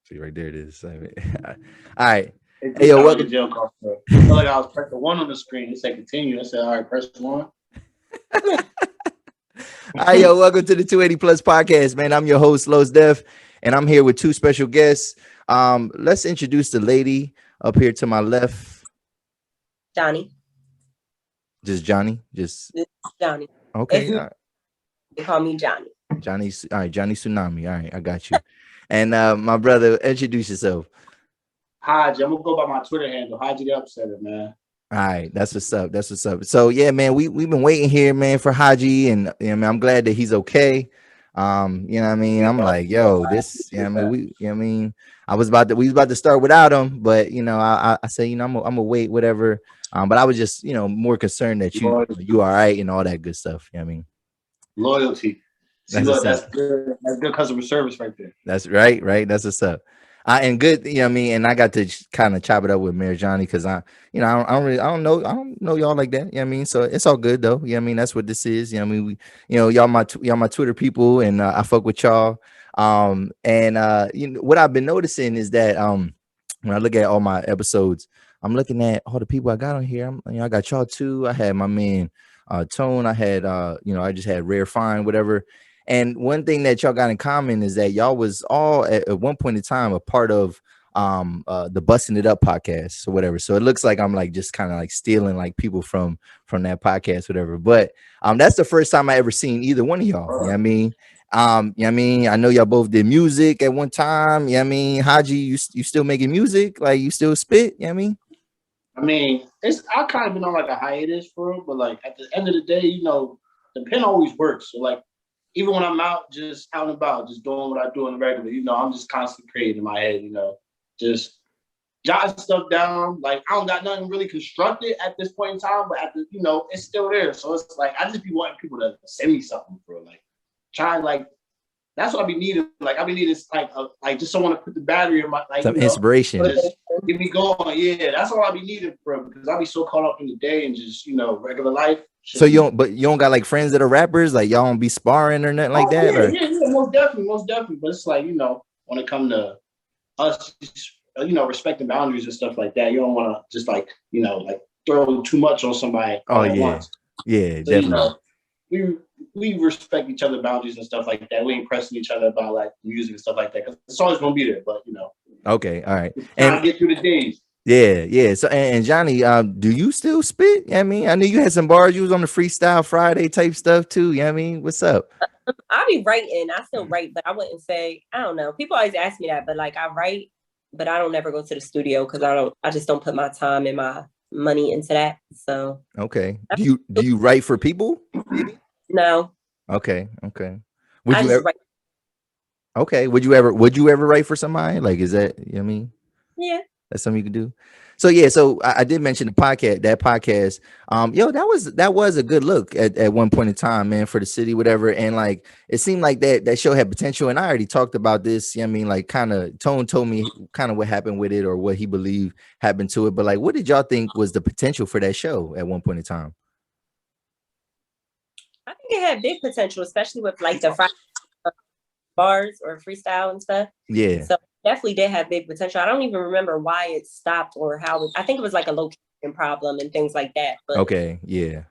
See, right there it is. I mean, all right. It Hey, just yo, sounded like a welcome. jail call. Bro. I felt like I was pressing one on the screen. It said continue. I said, all right, press one. All right, yo, welcome to the 280 Plus podcast, man. I'm your host, Los Def, and I'm here with two special guests. Let's introduce the lady up here to my left. Johnny. Just Johnny. Just This is Johnny. okay. If you call me Johnny. Johnny. All right, Johnny Tsunami. All right, I got you. And my brother, introduce yourself. Hadji, I'm gonna go by my Twitter handle. Hadji the Upsetter, man. All right, that's what's up. That's what's up. So yeah, man, we've been waiting here, man, for Hadji, and man, I'm glad that he's okay. You know what I mean? I'm like, yo, this, you know what I mean, we, you know what I mean, we was about to start without him, but you know, I say, you know, I'm gonna wait, whatever. But I was just, you know, more concerned that you all right and all that good stuff. You know what I mean? Loyalty. See, look, that's good. That's good customer service right there. That's right. That's what's up. And good, you know what I mean? And I got to kind of chop it up with Mayor Johnny because I don't know y'all like that. You know what I mean? So it's all good though. You know what I mean? That's what this is. You know what I mean? Y'all my Twitter people, and I fuck with y'all. What I've been noticing is that when I look at all my episodes, I'm looking at all the people I got on here. I got y'all too. I had my man Tone. I had I just had Rare Fine, whatever. And one thing that y'all got in common is that y'all was all at one point in time a part of the Busting It Up podcast or whatever. So it looks like I'm like just kind of like stealing like people from that podcast, whatever. But that's the first time I ever seen either one of y'all. You know what I mean? I know y'all both did music at one time. You know what I mean? Hadji, you still making music? Like you still spit? You know what I mean, I kind of been on like a hiatus for it, but like at the end of the day, the pen always works. So like even when I'm just out and about, just doing what I do on the regular, I'm just constantly creating in my head, just jotting stuff down. Like I don't got nothing really constructed at this point in time, but it's still there. So it's like I just be wanting people to send me something for like trying like that's what I be needing. Like I be needing like just someone to put the battery in my like some inspiration. Just get me going. Yeah, that's all I be needing for because I be so caught up in the day and just regular life. So you don't got like friends that are rappers, like y'all don't be sparring or nothing like that? Yeah, most definitely. But it's like, when it comes to us, respecting boundaries and stuff like that, you don't want to just like throw too much on somebody. Oh yeah, once. Yeah, so, definitely. We respect each other's boundaries and stuff like that. We ain't pressing each other about like music and stuff like that because it's always gonna be there. But Okay, all right. And get through the days. Yeah. So and Johnny, do you still spit? You know what I mean, I knew you had some bars. You was on the Freestyle Friday type stuff too. You know what I mean? What's up? I be writing. I still write, but I wouldn't say, I don't know. People always ask me that, but like I write, but I don't never go to the studio because I just don't put my time and my money into that. So okay. Do you write for people? No. Okay. Would you ever write? Okay. Would you ever write for somebody? Like, is that, you know what I mean? Yeah. That's something you can do. So yeah, so I did mention that podcast. That was a good look at one point in time, man, for the city, whatever. And like it seemed like that show had potential. And I already talked about this. You know what I mean, like kind of Tone told me kind of what happened with it or what he believed happened to it. But like, what did y'all think was the potential for that show at one point in time? I think it had big potential, especially with like the bars or freestyle and stuff. Yeah. So definitely did have big potential. I don't even remember why it stopped or how I think it was like a location problem and things like that. But okay. Yeah.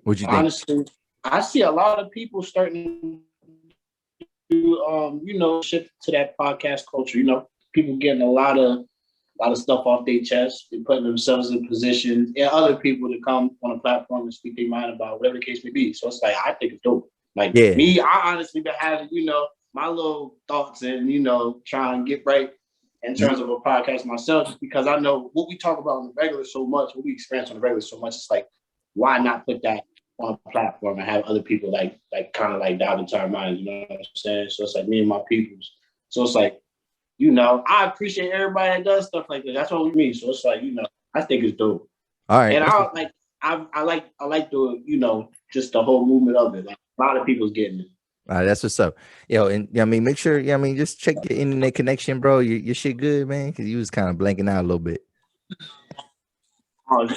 What'd you think? Honestly, I see a lot of people starting to shift to that podcast culture. People getting a lot of stuff off their chest. They're putting themselves in positions and other people to come on a platform and speak their mind about whatever the case may be. So it's like I think it's dope. Like me, I honestly been having, my little thoughts and, try and get right in terms of a podcast myself, just because I know what we talk about on the regular so much, what we experience on the regular so much. It's like, why not put that on a platform and have other people like kind of like dive into our minds, you know what I'm saying? So it's like me and my peoples. So it's like, I appreciate everybody that does stuff like that. That's what we mean. So it's like, I think it's dope. All right. And I like the, just the whole movement of it. Like a lot of people's getting it. All right, that's what's up. And I mean, make sure, just check your internet connection, bro. Your shit good, man, because you was kind of blanking out a little bit. Oh,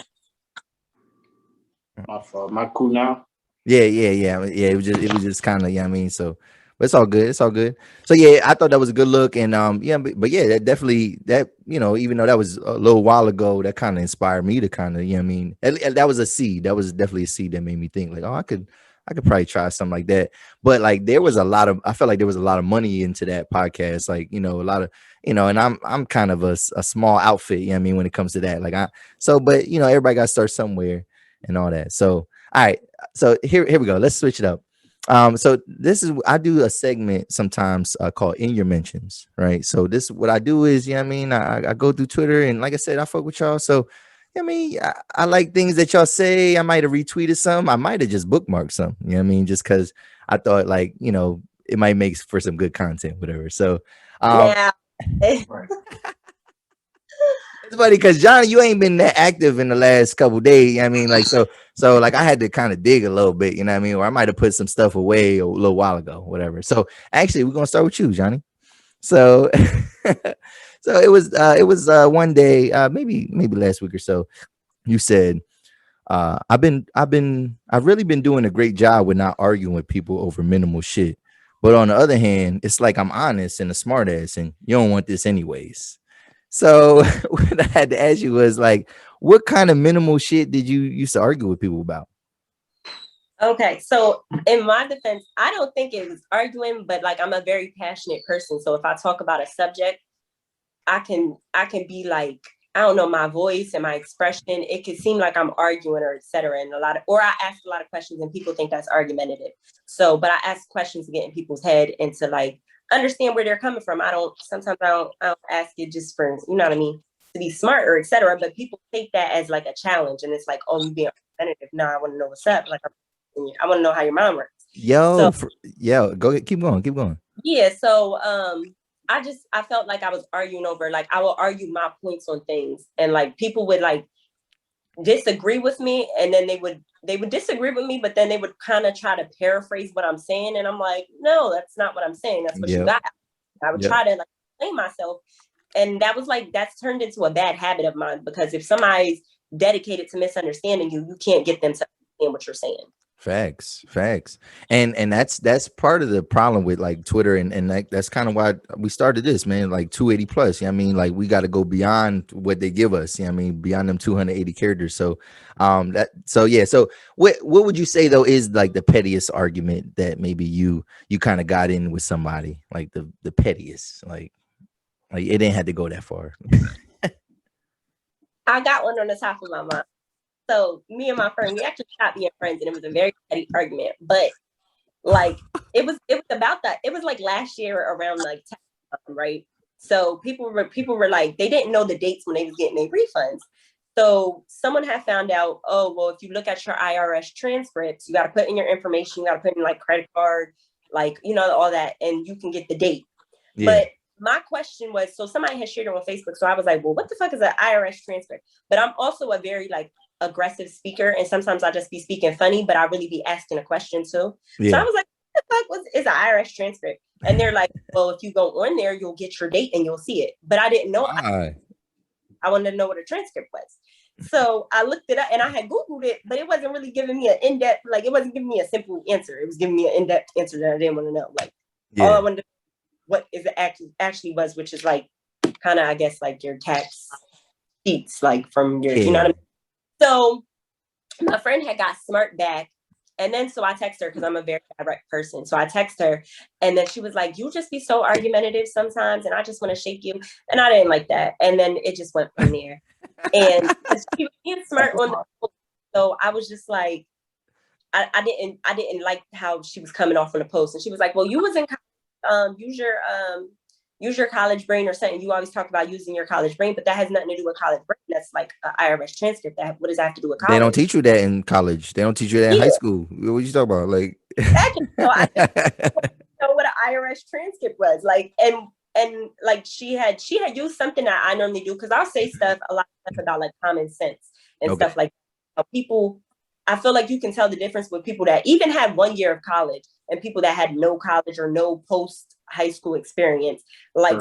my fault. Am I cool now? Yeah. It was just kind of, so, But it's all good. It's all good. So yeah, I thought that was a good look, and yeah, but yeah, that definitely even though that was a little while ago, that kind of inspired me to kind of, I mean, that was a seed. That was definitely a seed that made me think like, oh, I could probably try something like that. But like I felt like there was a lot of money into that podcast, like, a lot of, and I'm kind of a small outfit, I mean, when it comes to that, like but everybody got to start somewhere and all that. So all right, so here we go. Let's switch it up. So this is, I do a segment sometimes called In Your Mentions, right? So this, what I do is, I mean, I go through Twitter, and like I said, I fuck with y'all. So I mean, I like things that y'all say. I might have retweeted some. I might have just bookmarked some. I mean, just because I thought, like, it might make for some good content, whatever. So Now, Right. it's funny because Johnny, you ain't been that active in the last couple days. I mean, like, so like I had to kind of dig a little bit, you know what I mean? Or I might have put some stuff away a little while ago, whatever. So actually, we're gonna start with you, Johnny. So so it was one day, maybe last week or so. You said, I've really been doing a great job with not arguing with people over minimal shit. But on the other hand, it's like I'm honest and a smart ass, and you don't want this anyways. So what I had to ask you was like, what kind of minimal shit did you used to argue with people about? okay, so in my defense, I don't think it was arguing, but like I'm a very passionate person. So if I talk about a subject, I can be like, I don't know, my voice and my expression, it could seem like I'm arguing or et cetera. And or I ask a lot of questions and people think that's argumentative. So, but I ask questions to get in people's head and to like understand where they're coming from. Sometimes I don't ask it just for, you know what I mean, to be smart or et cetera. But people take that as like a challenge. And it's like, oh, you being argumentative. No, I want to know what's up. Like, I want to know how your mind works. Yo, go ahead, keep going. Yeah. So, I felt like I was arguing over, like I will argue my points on things, and like people would like disagree with me, and then they would disagree with me, but then they would kind of try to paraphrase what I'm saying, and I'm like, no, that's not what I'm saying. That's what you got. I would try to like explain myself, and that's turned into a bad habit of mine, because if somebody's dedicated to misunderstanding you, you can't get them to understand what you're saying. Facts. And that's part of the problem with like Twitter, and like that's kind of why we started this, man, like 280 plus. I mean, like we got to go beyond what they give us. I mean, beyond them 280 characters. So so what would you say though is like the pettiest argument that maybe you kind of got in with somebody, like the pettiest, like it didn't have to go that far. I got one on the top of my mind. So me and my friend, we actually stopped being friends, and it was a very petty argument. But like it was about that. It was like last year around like time, right? So people were like, they didn't know the dates when they was getting their refunds. So someone had found out, oh well, if you look at your IRS transcripts, you got to put in your information, you got to put in like credit card, like all that, and you can get the date. Yeah. But my question was, so somebody had shared it on Facebook, so I was like, well, what the fuck is an IRS transcript? But I'm also a very like aggressive speaker, and sometimes I just be speaking funny, but I really be asking a question too. Yeah. So I was like, what the fuck is an IRS transcript? And they're like, well, if you go on there, you'll get your date and you'll see it. But I didn't know. I wanted to know what a transcript was. So I looked it up, and I had Googled it, but it wasn't really giving me an in-depth, like it wasn't giving me a simple answer. It was giving me an in-depth answer that I didn't want to know. Like all I wanted to know what is it actually was, which is like kind of, I guess, like your tax sheets, like from your, you know what I mean? So my friend had got smart back. And then so I text her, because I'm a very direct person. So I text her, and then she was like, you just be so argumentative sometimes, and I just want to shake you. And I didn't like that. And then it just went from there. And she was being smart on the post. So I was just like, I didn't like how she was coming off on the post. And she was like, well, you was in use your college brain or something. You always talk about using your college brain, but that has nothing to do with college brain. That's like an IRS transcript. What does that have to do with college? They don't teach you that in college. They don't teach you that in high school. What you talking about? Like, exactly. So I didn't know what an IRS transcript was like, and like she had used something that I normally do, because I'll say a lot of stuff about like common sense and stuff like that. People, I feel like you can tell the difference with people that even had 1 year of college and people that had no college or no post high school experience. Like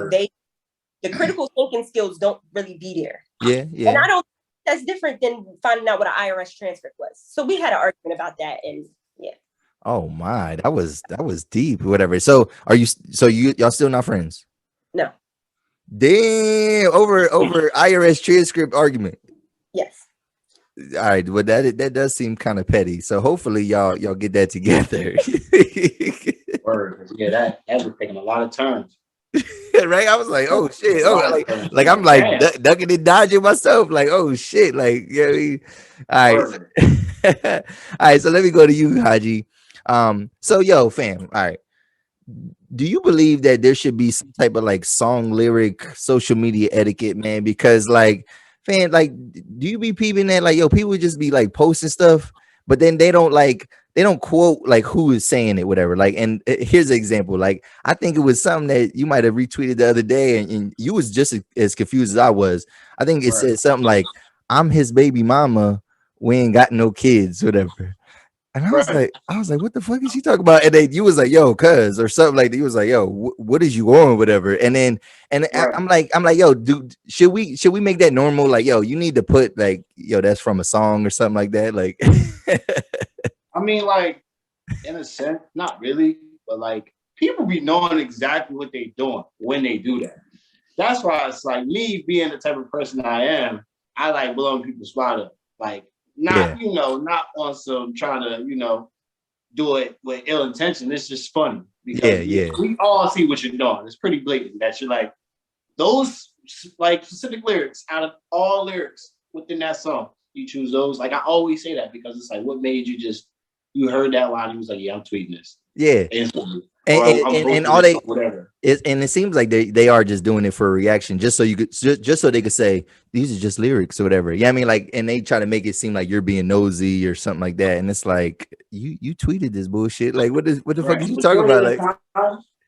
the critical thinking skills don't really be there. Yeah. And I don't think that's different than finding out what an IRS transcript was. So we had an argument about that, and yeah. Oh my, that was deep. Whatever. So y'all still not friends? No. Damn, over IRS transcript argument. Yes. All right, well that does seem kind of petty. So hopefully y'all get that together. Word. Yeah, that was taking a lot of turns. Right? I was like, oh shit. A Oh, lot of turns. like I'm like Damn. ducking and dodging myself. Like, oh shit. Like, yeah. All right. Word. All right. So let me go to you, Hadji. So yo, fam. All right. Do you believe that there should be some type of like song lyric social media etiquette, man? Because like, fam, like, do you be peeping that like, yo, people just be like posting stuff, but then they don't quote like who is saying it, whatever. Like, and here's an example. Like, I think it was something that you might have retweeted the other day, and you was just as confused as I was. I think it said something like, "I'm his baby mama. We ain't got no kids, whatever." And Right. I was like, what the fuck is she talking about? And then you was like, yo, cuz, or something like that. You was like, yo, what is you on, whatever. And then, Right. I'm like, yo, dude, should we make that normal? Like, yo, you need to put like, yo, that's from a song or something like that. Like, I mean, like, in a sense, not really, but like people be knowing exactly what they doing when they do that. That's why it's like me being the type of person I am, I like blowing people's spot up. Like, yeah, not, not on some trying to, do it with ill intention. It's just funny yeah, because yeah, we all see what you're doing. It's pretty blatant that you're like, those like specific lyrics out of all lyrics within that song, you choose those. Like I always say that because it's like, what made you you heard that line? He was like, yeah, I'm tweeting this yeah. instantly, And or I'm and posting all this, they whatever. and it seems like they are just doing it for a reaction, just so you could just so they could say these are just lyrics or whatever. Yeah, I mean, like, and they try to make it seem like you're being nosy or something like that. And it's like you tweeted this bullshit. Like, what the fuck Right. is you talking about? Like,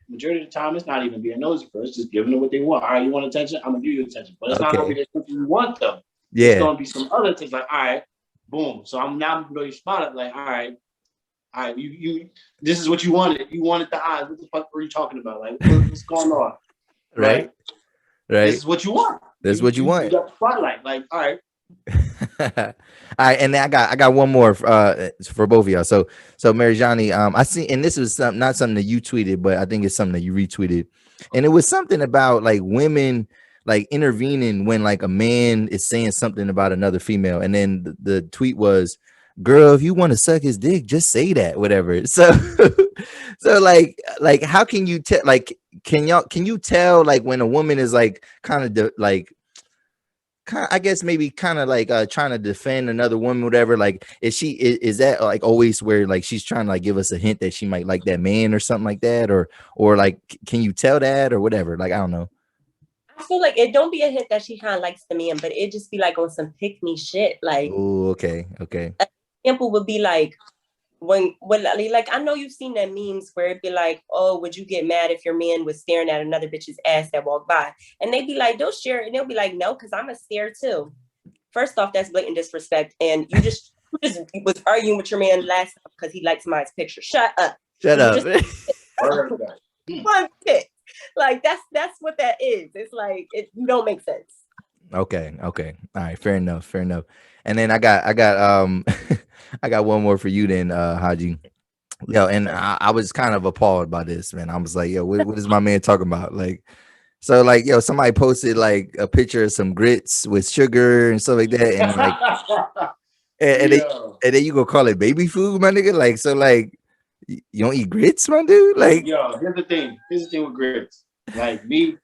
Majority of the time, it's not even being nosy for. It's just giving them what they want. All right, you want attention? I'm gonna give you attention, but it's not gonna be okay, the attention you want though. It's yeah, gonna be some other things like, all right, boom. So I'm now really spot up. Like, all right, you. This is what you wanted. You wanted the eyes. What the fuck were you talking about? Like, what's going on? right, Right. This right. is what you want. That's what you You want. got the spotlight. Like, all right. All right, and then I got one more for both of y'all. So Mary Johnny, I see, and this was not something that you tweeted, but I think it's something that you retweeted, and it was something about like women like intervening when like a man is saying something about another female, and then the tweet was, "Girl, if you want to suck his dick, just say that, whatever." So so like how can you tell like can you tell like when a woman is like kind of like kind I guess maybe kind of like trying to defend another woman, whatever. Like, is that like always where like she's trying to like give us a hint that she might like that man or something like that, or like can you tell that or whatever? Like, I don't know. I feel like it don't be a hint that she kind of likes the man, but it just be like on some pick me shit. Like, Oh, okay, okay. example would be like when like I know you've seen that memes where it'd be like, oh, would you get mad if your man was staring at another bitch's ass that walked by? And they'd be like, don't share it. And they'll be like, no, because I'm a stare too. First off, that's blatant disrespect. And you just was arguing with your man last time because he liked somebody's picture. Shut up. Shut You up. just one pick. Like that's what that is. It's like you don't make sense. Okay, okay. All right, fair enough, fair enough. And then I got I got one more for you then, Haji. Yo, and I was kind of appalled by this, man. I was like, yo, what is my man talking about? Like, so like, yo, somebody posted like a picture of some grits with sugar and stuff like that, and like, Yo. and then you go call it baby food, my nigga. Like, so like, you don't eat grits, my dude? Like, Yo, here's the thing. Here's the thing with grits. Like me,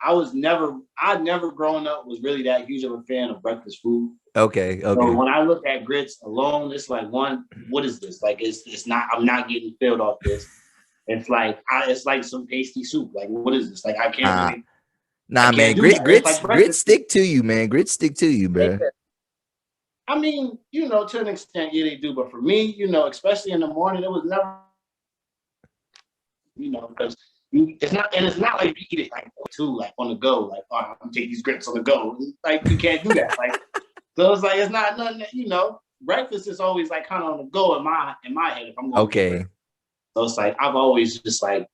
I never growing up was really that huge of a fan of breakfast food. okay, So okay, when I look at grits alone, it's like what is this? Like it's not. I'm not getting filled off this. It's like it's like some pasty soup. Like what is this? Like I can't really. I nah, man. can't do that. It's like Grits breakfast. stick to you, man. Grits stick to you, bro. I mean, to an extent, yeah, they do. But for me, especially in the morning, it was never, because it's not like you eat it like too, like on the go, like, oh, I'm gonna take these grits on the go. Like you can't do that. Like so, it's like it's not nothing. Breakfast is always like kind of on the go in my head if I'm going to get Okay, breakfast. So it's like I've always just like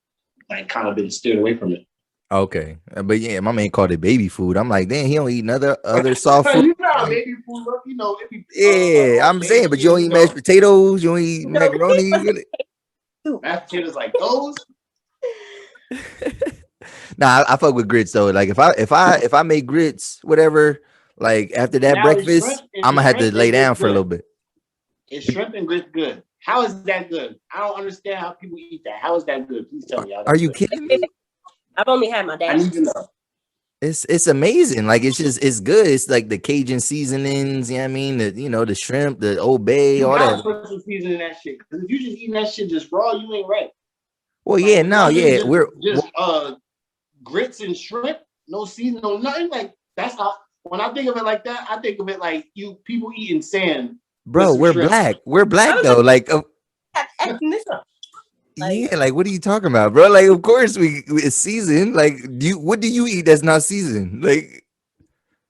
kind of been steered away from it. Okay, but yeah, my man called it baby food. I'm like, damn, he don't eat other soft food. You know how baby food look, you know, it be Yeah, I'm saying, but you don't eat mashed potatoes, you don't eat No, macaroni. mashed potatoes like those. Nah, I fuck with grits though. Like if I make grits, whatever, like after that Now is breakfast, I'm gonna have to lay down for a little bit. Is shrimp and grits good? How is that good? I don't understand how people eat that. How is that good? Please tell me. Are you kidding me? I've only had my I dad. need to know. It's amazing. Like it's good. It's like the Cajun seasonings, you know what I mean? The shrimp, the Old Bay, You all gotta that. put some seasoning in that shit. Because if you just eating that shit just raw, you ain't right. Well, yeah, no, yeah. Just grits and shrimp, no seasoning, no nothing. Like that's how when I think of it like that, I think of it like you people eating sand. Bro, we're shrimp. black. We're black though. Like yeah, like what are you talking about, bro? Like, of course it's seasoned. Like, what do you eat that's not seasoned? Like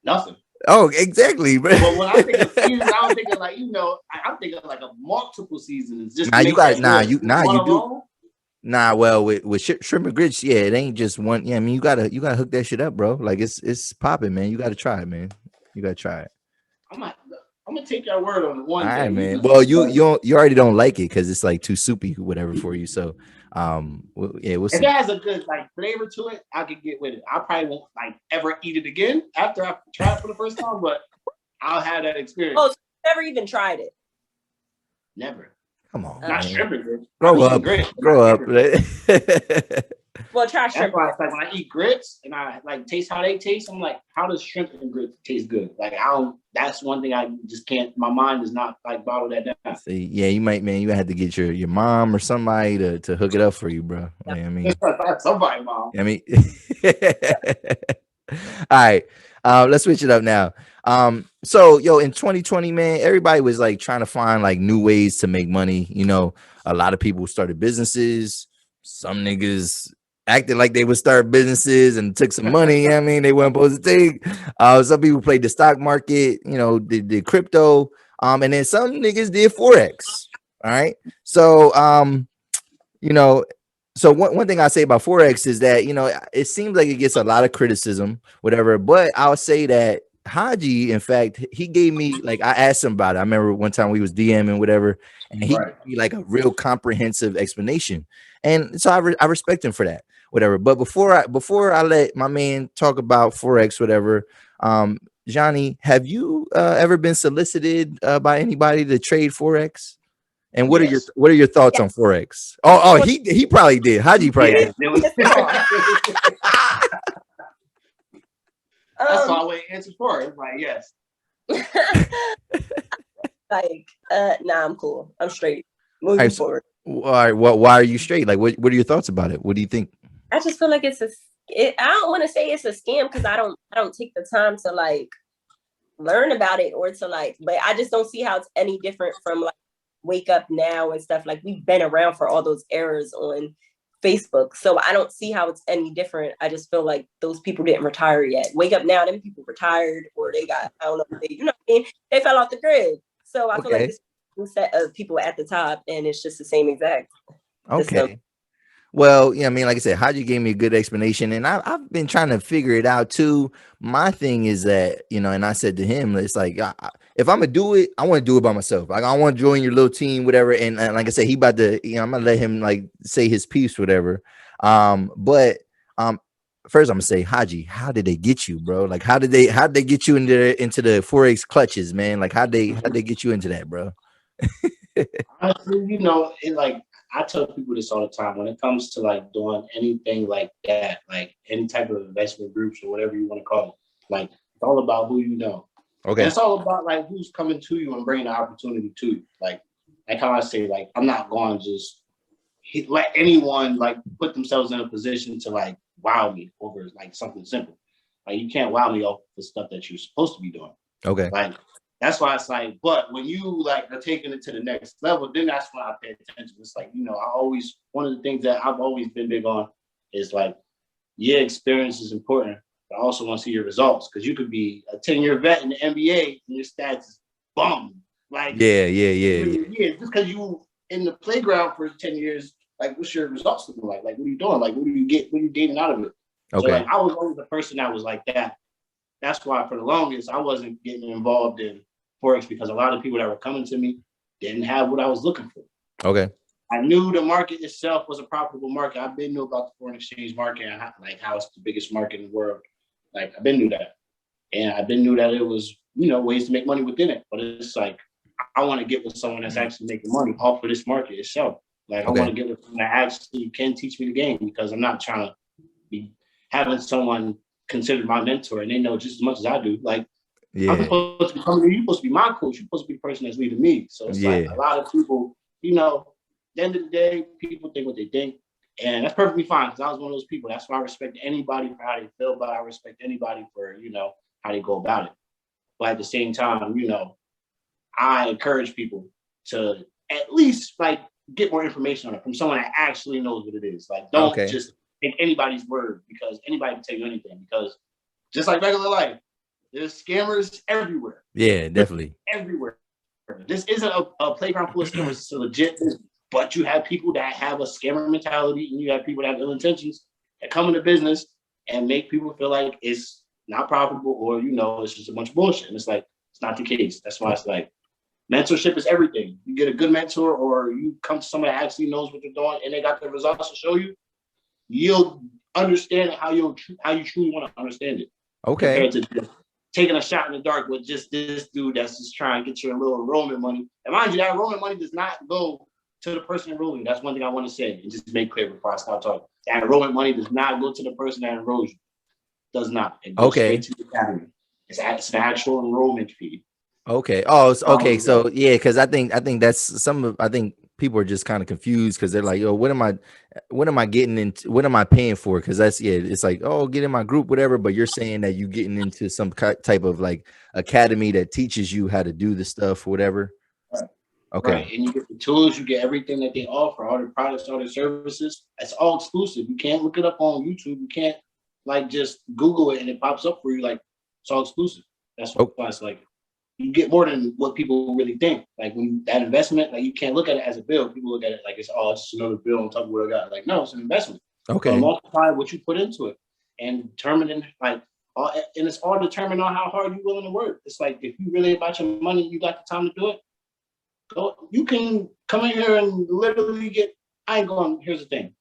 nothing. Oh, exactly, bro. But when I think of seasons, I don't think of like I'm thinking of like a multiple seasons. Just you got you do. alone? Nah, well, with shrimp and grits, yeah, it ain't just one. Yeah, I mean, you gotta hook that shit up, bro. Like it's popping, man. You gotta try it, man. You gotta try it. I'm gonna take your word on it one All day. right, man. Well, you already don't like it because it's like too soupy, whatever for you. So, we'll if see. it has a good like flavor to it, I could get with it. I probably won't like ever eat it again after I try it for the first time, but I'll have that experience. Oh, so you never even tried it? Never. Come on, not man. shrimp and grits. Grow up. Grow up. Well, try shrimp. That's why it's like when I eat grits and I like taste how they taste, I'm like, how does shrimp and grits taste good? Like I don't. That's one thing I just can't. My mind does not like bottle that down. See, yeah, you might, man. You had to get your mom or somebody to hook it up for you, bro. Yeah. I mean, somebody, mom. I mean, all right. Let's switch it up now. So in 2020, man, everybody was like trying to find like new ways to make money. You know, a lot of people started businesses. Some niggas acted like they would start businesses and took some money. I mean, they weren't supposed to take. Some people played the stock market, did crypto. And then some niggas did Forex. All right. So, so one thing I say about Forex is that, it seems like it gets a lot of criticism, whatever, but I'll say that Hadji, in fact, he gave me, like, I asked him about it. I remember one time we was DMing, whatever, and he gave me like a real comprehensive explanation. And so I respect him for that, whatever. But before I let my man talk about Forex, whatever, Jonni, have you ever been solicited by anybody to trade Forex? And what are your thoughts on Forex? Oh, he probably did. Hadji probably did. That's all I answer for. It's like yes. Nah, I'm cool. I'm straight. Moving forward. All right. Why are you straight? Like, what are your thoughts about it? What do you think? I just feel like I don't want to say it's a scam because I don't take the time to like learn about it or to like, but I just don't see how it's any different from like Wake Up Now and stuff. Like we've been around for all those eras on Facebook, so I don't see how it's any different. I just feel like those people didn't retire yet. Wake Up Now, them people retired or they got, I don't know, you know what I mean? They fell off the grid. So I feel like this set of people at the top and it's just the same exact system. Well, yeah, I mean, like I said, Hadji gave me a good explanation, and I've been trying to figure it out too. My thing is that, and I said to him, it's like, if I'm gonna do it, I want to do it by myself. Like, I want to join your little team, whatever. And like I said, he about to, I'm gonna let him like say his piece, whatever. But first I'm gonna say, Hadji, how did they get you, bro? Like, how did they get you into the Forex clutches, man? Like, how'd they get you into that, bro? Honestly, it like. I tell people this all the time when it comes to like doing anything like that, like any type of investment groups or whatever you want to call it. Like it's all about who you know. Okay. And it's all about like who's coming to you and bringing the opportunity to you. Like how I say, like I'm not going to just let anyone like put themselves in a position to like wow me over like something simple. Like you can't wow me off the stuff that you're supposed to be doing. Okay. Like that's why it's like, but when you like are taking it to the next level, then that's when I pay attention. It's like, one of the things that I've always been big on is like, experience is important, but I also want to see your results because you could be a 10-year vet in the NBA and your stats is bum. Like, just because you in the playground for 10 years, like, what's your results looking like? Like, what are you doing? Like, what are you getting out of it? So Okay. like I was always the person that was like that. That's why for the longest I wasn't getting involved in Forex, because a lot of people that were coming to me didn't have what I was looking for. Okay. I knew the market itself was a profitable market. I've been knew about the foreign exchange market and how it's the biggest market in the world. Like I've been knew that, and I've been knew that it was ways to make money within it. But it's like I want to get with someone that's actually making money off of this market itself. Like I want to get with someone that actually can teach me the game, because I'm not trying to be having someone considered my mentor and they know just as much as I do. Like I'm supposed to be coming to you, you're supposed to be my coach. You're supposed to be the person that's leading me. So it's like a lot of people, at the end of the day, people think what they think. And that's perfectly fine, because I was one of those people. That's why I respect anybody for how they feel, but I respect anybody for, how they go about it. But at the same time, I encourage people to at least like get more information on it from someone that actually knows what it is. Like don't just take anybody's word, because anybody can tell you anything. Because just like regular life, there's scammers everywhere. Yeah, definitely. Everywhere. This isn't a playground full of scammers. It's a legit business. But you have people that have a scammer mentality, and you have people that have ill intentions that come into business and make people feel like it's not profitable, or, it's just a bunch of bullshit. And it's like, it's not the case. That's why it's like, mentorship is everything. You get a good mentor, or you come to someone that actually knows what they're doing and they got the results to show you, you'll understand how you truly want to understand it. Okay. Compared to taking a shot in the dark with just this dude that's just trying to get you a little enrollment money. And mind you, that enrollment money does not go to the person enrolling. That's one thing I want to say and just make clear before I start talking. That enrollment money does not go to the person that enrolls you. Does not. It goes straight to the academy. It's an actual enrollment fee. Okay. Oh, okay. So yeah, because I think that's I think people are just kind of confused, because they're like, "Yo, what am I getting into? What am I paying for?" Because it's like, "Oh, get in my group, whatever." But you're saying that you getting into some type of like academy that teaches you how to do the stuff, whatever. Right. Okay. Right. And you get the tools, you get everything that they offer, all their products, all their services. It's all exclusive. You can't look it up on YouTube. You can't like just Google it and it pops up for you. Like it's all exclusive. That's why it's like you get more than what people really think. Like when that investment, like you can't look at it as a bill. People look at it like it's just another bill on top of what I got. Like, no, it's an investment. Okay. So multiply what you put into it and determine and it's all determined on how hard you're willing to work. It's like if you really about your money, you got the time to do it. Go. You can come in here and literally get. I ain't going. Here's the thing.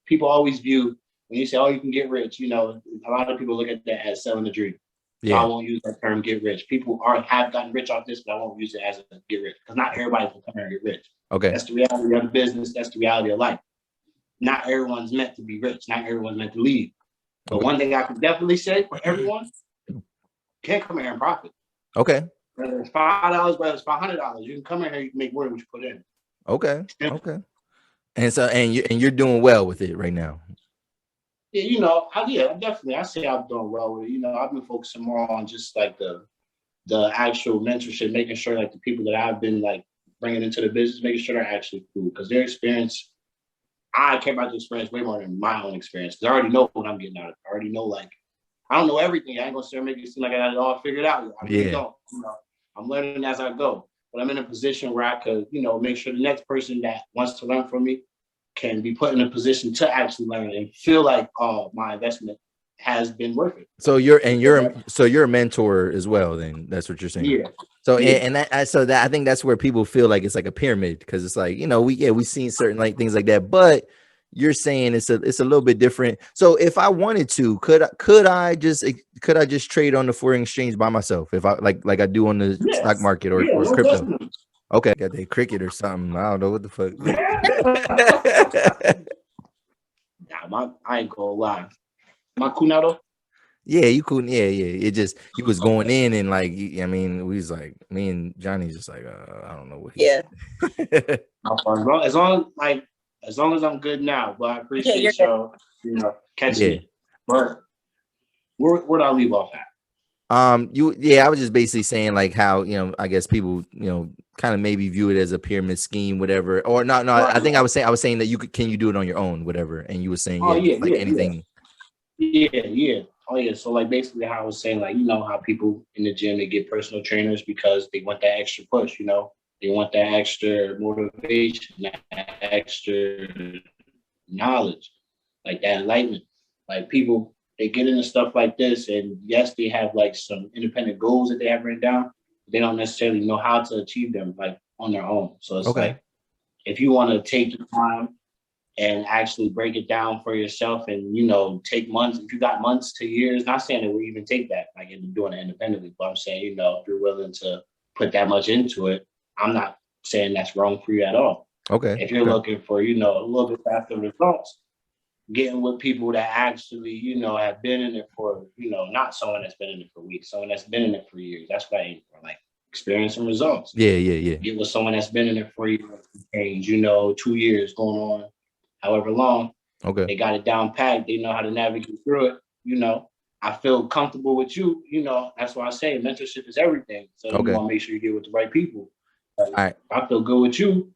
People always view when you say, "Oh, you can get rich." A lot of people look at that as selling the dream. So I won't use that term "get rich." People have gotten rich off this, but I won't use it as a get rich, because not everybody can come here and get rich. Okay. That's the reality of the business. That's the reality of life. Not everyone's meant to be rich. Not everyone's meant to lead. But one thing I can definitely say for everyone, you can't come here and profit. Okay. Whether it's $5, whether it's $500, you can come in here, you can make more than what you put in. Okay. Okay. And so, and you're doing well with it right now. Yeah, definitely. I say I'm doing well with it. I've been focusing more on just like the actual mentorship, making sure like the people that I've been like bringing into the business, making sure they're actually cool, because their experience, I care about the experience way more than my own experience, because I already know what I'm getting out of it. I already know, like, I don't know everything. I ain't gonna start making it seem like I got it all figured out. I really don't. I'm learning as I go, but I'm in a position where I could, make sure the next person that wants to learn from me can be put in a position to actually learn and feel like, oh, my investment has been worth it. So you're a mentor as well. Then that's what you're saying. Yeah. So I think that's where people feel like it's like a pyramid, because it's like, we've seen certain like things like that, but you're saying it's a little bit different. So if I wanted to, could I just trade on the foreign exchange by myself, if I like I do on the stock market or crypto? Definitely. Okay, got that cricket or something. I don't know what the fuck. I ain't gonna lie. My kunado. Yeah, you couldn't. Yeah. It just, he was going in and like, I mean, we was like, me and Johnny just like, I don't know what. As long as I'm good now, but I appreciate y'all, catching me. But where'd I leave off at? I was just basically saying like how, I guess people, kind of maybe view it as a pyramid scheme, whatever. Or no, I think I was saying that can you do it on your own, whatever. And you were saying, anything. Yeah. Oh yeah. So like basically how I was saying, like, how people in the gym, they get personal trainers because they want that extra push, they want that extra motivation, that extra knowledge, like that enlightenment. Like people, they get into stuff like this, and yes, they have like some independent goals that they have written down. But they don't necessarily know how to achieve them like on their own. So it's like, if you want to take the time and actually break it down for yourself, and take months, if you got months to years, not saying that we even take that like in doing it independently, but I'm saying, if you're willing to put that much into it, I'm not saying that's wrong for you at all. If you're looking for, a little bit faster results, getting with people that actually, have been in it for, not someone that's been in it for weeks, someone that's been in it for years. That's what I aim for, like experience and results. Yeah. Get with someone that's been in it for years, 2 years going on, however long. They got it down packed. They know how to navigate through it. I feel comfortable with you. That's why I say mentorship is everything. So you want to make sure you get with the right people. Like, all right. I feel good with you.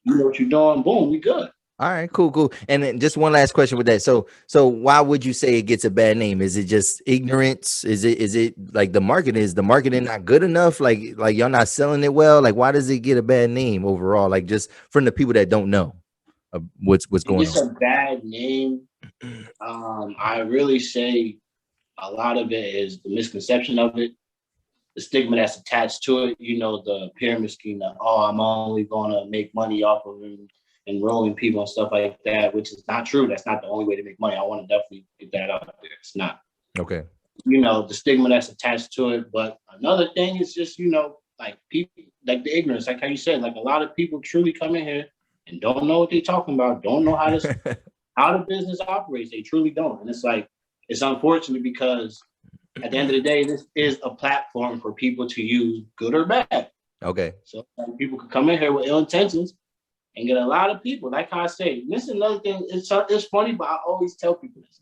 You know what you're doing. Boom, we good. All right, cool. And then just one last question with that. So why would you say it gets a bad name? Is it just ignorance? Is it like the marketing not good enough? Like y'all not selling it well? Like, why does it get a bad name overall? Like, just from the people that don't know what's going on. It's a bad name. I really say a lot of it is the misconception of it, the stigma that's attached to it. The pyramid scheme that, I'm only gonna make money off of enrolling people and stuff like that, which is not true. That's not the only way to make money. I want to definitely get that out there. It's not. Okay. The stigma that's attached to it. But another thing is just, like people, like the ignorance, like how you said, like a lot of people truly come in here and don't know what they're talking about, don't know how the business operates. They truly don't. And it's like, it's unfortunate because at the end of the day, this is a platform for people to use, good or bad. Okay. So people could come in here with ill intentions and get a lot of people. Like I say, this is another thing. It's funny, but I always tell people this.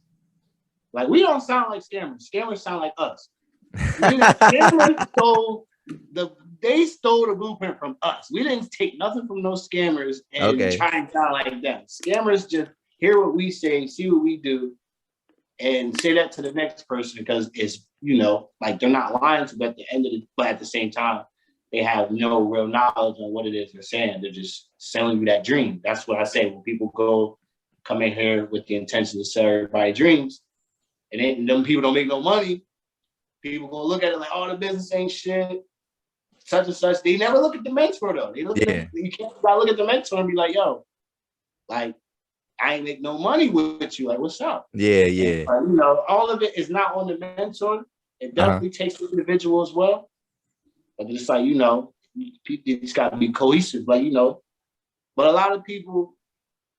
Like, we don't sound like scammers. Scammers sound like us. Scammers stole the blueprint from us. We didn't take nothing from those scammers and try and sound like them. Scammers just hear what we say, see what we do, and say that to the next person because it's, like they're not lying to, but at the same time, they have no real knowledge on what it is they're saying. They're just selling you that dream. That's what I say when people come in here with the intention to sell everybody dreams, and them people don't make no money. People gonna look at it like, the business ain't shit, such and such. They never look at the mentor though. They look at you can't look at the mentor and be like, yo, like, I ain't make no money with you. Like, what's up? Yeah. And, all of it is not on the mentor. It definitely takes the individual as well. But it's like, it's got to be cohesive. Like, but a lot of people,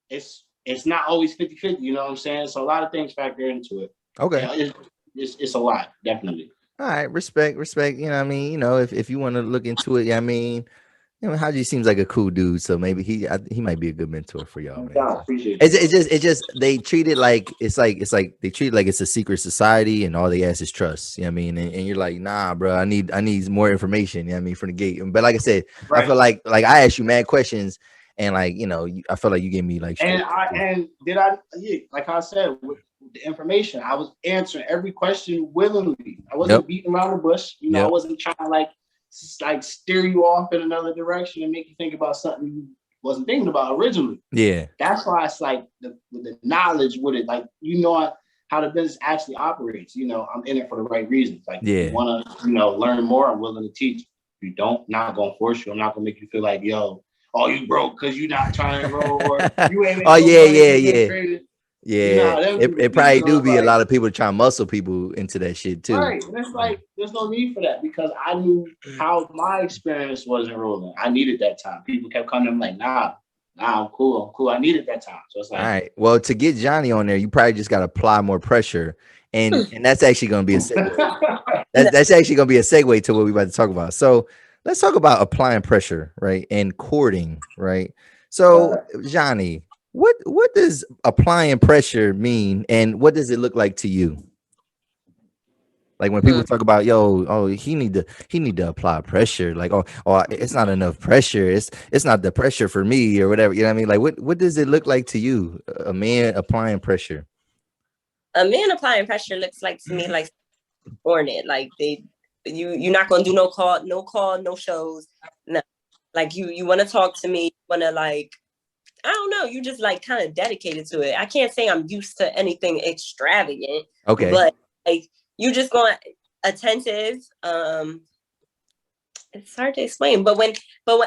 it's not always 50-50, you know what I'm saying? So a lot of things factor into it. Okay. It's a lot, definitely. All right. Respect. You know what I mean? If you want to look into it, I mean, Hadji seems like a cool dude, so maybe he might be a good mentor for y'all, man. I appreciate it. It's just they treat it like it's like they treat it like it's a secret society and all they ask is trust. You know what I mean? And you're like, nah, bro, I need more information. You know what I mean, from the gate. But like I said, I feel like I asked you mad questions, and like I feel like you gave me like. Like I said, with the information, I was answering every question willingly. I wasn't beating around the bush. I wasn't trying to like steer you off in another direction and make you think about something you wasn't thinking about originally. Yeah. That's why it's like the knowledge with it, like, how the business actually operates. I'm in it for the right reasons. Like, you want to, learn more, I'm willing to teach. If you don't, not going to force you. I'm not going to make you feel like, yo, you broke because you're not trying to roll, or you ain't yeah. Yeah, it probably do be a lot of people trying to muscle people into that shit too. Right, and it's like there's no need for that because I knew how my experience was enrolling. I needed that time. People kept coming. I'm like, nah, I'm cool. I needed that time. So it's like, all right. Well, to get Jonni on there, you probably just got to apply more pressure, and that's actually going to be a segue. That's actually going to be a segue to what we're about to talk about. So let's talk about applying pressure, right, and courting, right. So Jonni, what does applying pressure mean, and what does it look like to you? Like when people talk about, he need to apply pressure, like, it's not enough pressure, it's not the pressure for me or whatever, you know what I mean? Like what does it look like to you, a man applying pressure? A man applying pressure looks like to me like born it, like you're not gonna do no call, no shows, no. Like you want to talk to me, you want to like I don't know. You just like kind of dedicated to it. I can't say I'm used to anything extravagant. Okay. But like you just going attentive. It's hard to explain. But when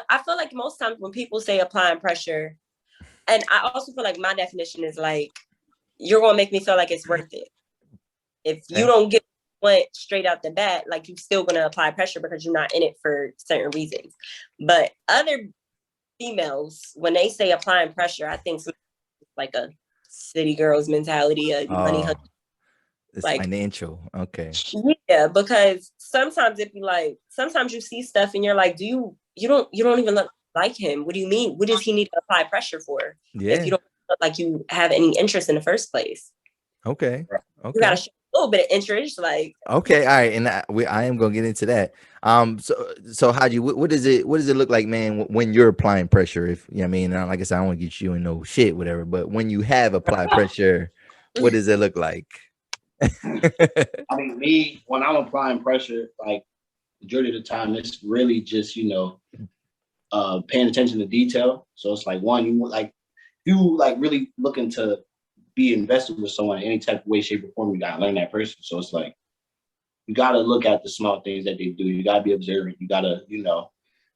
I feel like most times when people say applying pressure, and I also feel like my definition is like you're gonna make me feel like it's worth it. If you don't get one straight out the bat, like you're still gonna apply pressure because you're not in it for certain reasons. But other females, when they say applying pressure, I think it's like a city girls mentality, a money hunter. It's like financial. Okay. Yeah, because sometimes sometimes you see stuff and you're like, you don't even look like him. What do you mean? What does he need to apply pressure for? Yeah. If you don't look like you have any interest in the first place. Okay. You gotta show a little bit of interest, like. Okay, all right, and I am gonna get into that. So Hadji, what does it look like, man, when you're applying pressure? If you know what I mean, like I said, I don't want to get you in no shit, whatever. But when you have applied pressure, what does it look like? I mean, me, when I'm applying pressure, like majority of the time, it's really just paying attention to detail. So it's like one, you really looking to be invested with someone in any type of way, shape, or form. You gotta learn that person. So it's like you gotta look at the small things that they do. You gotta be observant. You gotta,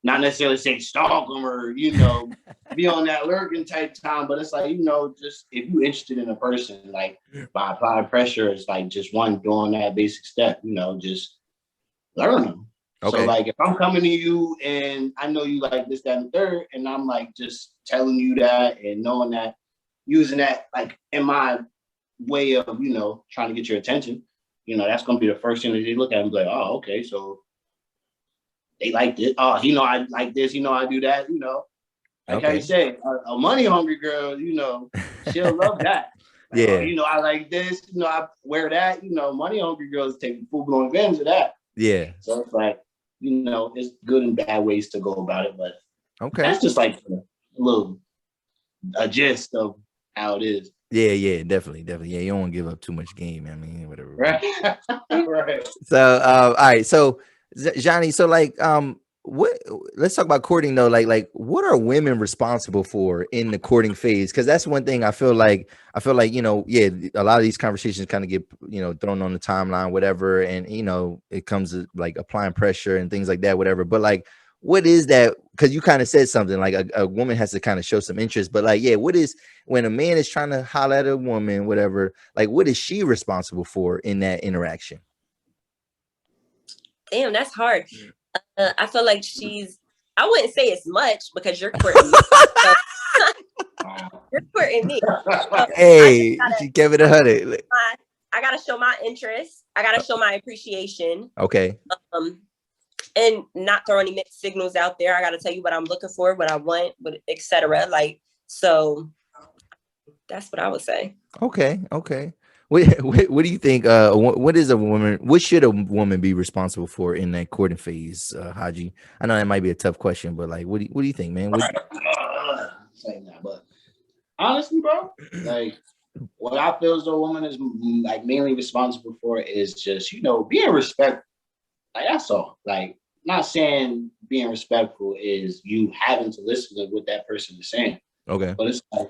not necessarily say stalk them or be on that lurking type time, but it's like just if you're interested in a person, like by applying pressure, it's like just one doing that basic step. Just learn them. Okay. So like if I'm coming to you and I know you like this, that, and the third, and I'm like just telling you that and knowing that, using that like in my way of trying to get your attention, that's gonna be the first thing that they look at and be like, oh, okay, so they like it. Oh, I like this, I do that, Like I said, a money hungry girl, she'll love that. Like, yeah. I like this, I wear that, money hungry girls take full blown advantage of that. Yeah. So it's like, it's good and bad ways to go about it, but that's just like a gist of how it is. Yeah, definitely. Yeah, you don't want to give up too much game. I mean, whatever. Right. Right. So, all right. So, Jonni, so like, let's talk about courting though. Like what are women responsible for in the courting phase? Because that's one thing I feel like a lot of these conversations kind of get thrown on the timeline, whatever, and it comes to like applying pressure and things like that, whatever. But like, what is that? Because you kind of said something like a woman has to kind of show some interest, but like, what is when a man is trying to holler at a woman, whatever, like what is she responsible for in that interaction? Damn, that's hard. I feel like I wouldn't say as much because you're courting me. So, you're courting me. So hey, she gave it 100. I gotta show my interest. I gotta show my appreciation. Okay. And not throw any mixed signals out there. I gotta tell you what I'm looking for, what I want, etc. Like, so that's what I would say. Okay. What do you think? What should a woman be responsible for in that courting phase, Hadji? I know that might be a tough question, but like, what do you think, man? Saying that, but honestly, bro, like what I feel as though a woman is like mainly responsible for is just being respectful. Like that's all. Like, not saying being respectful is you having to listen to what that person is saying. Okay, but it's like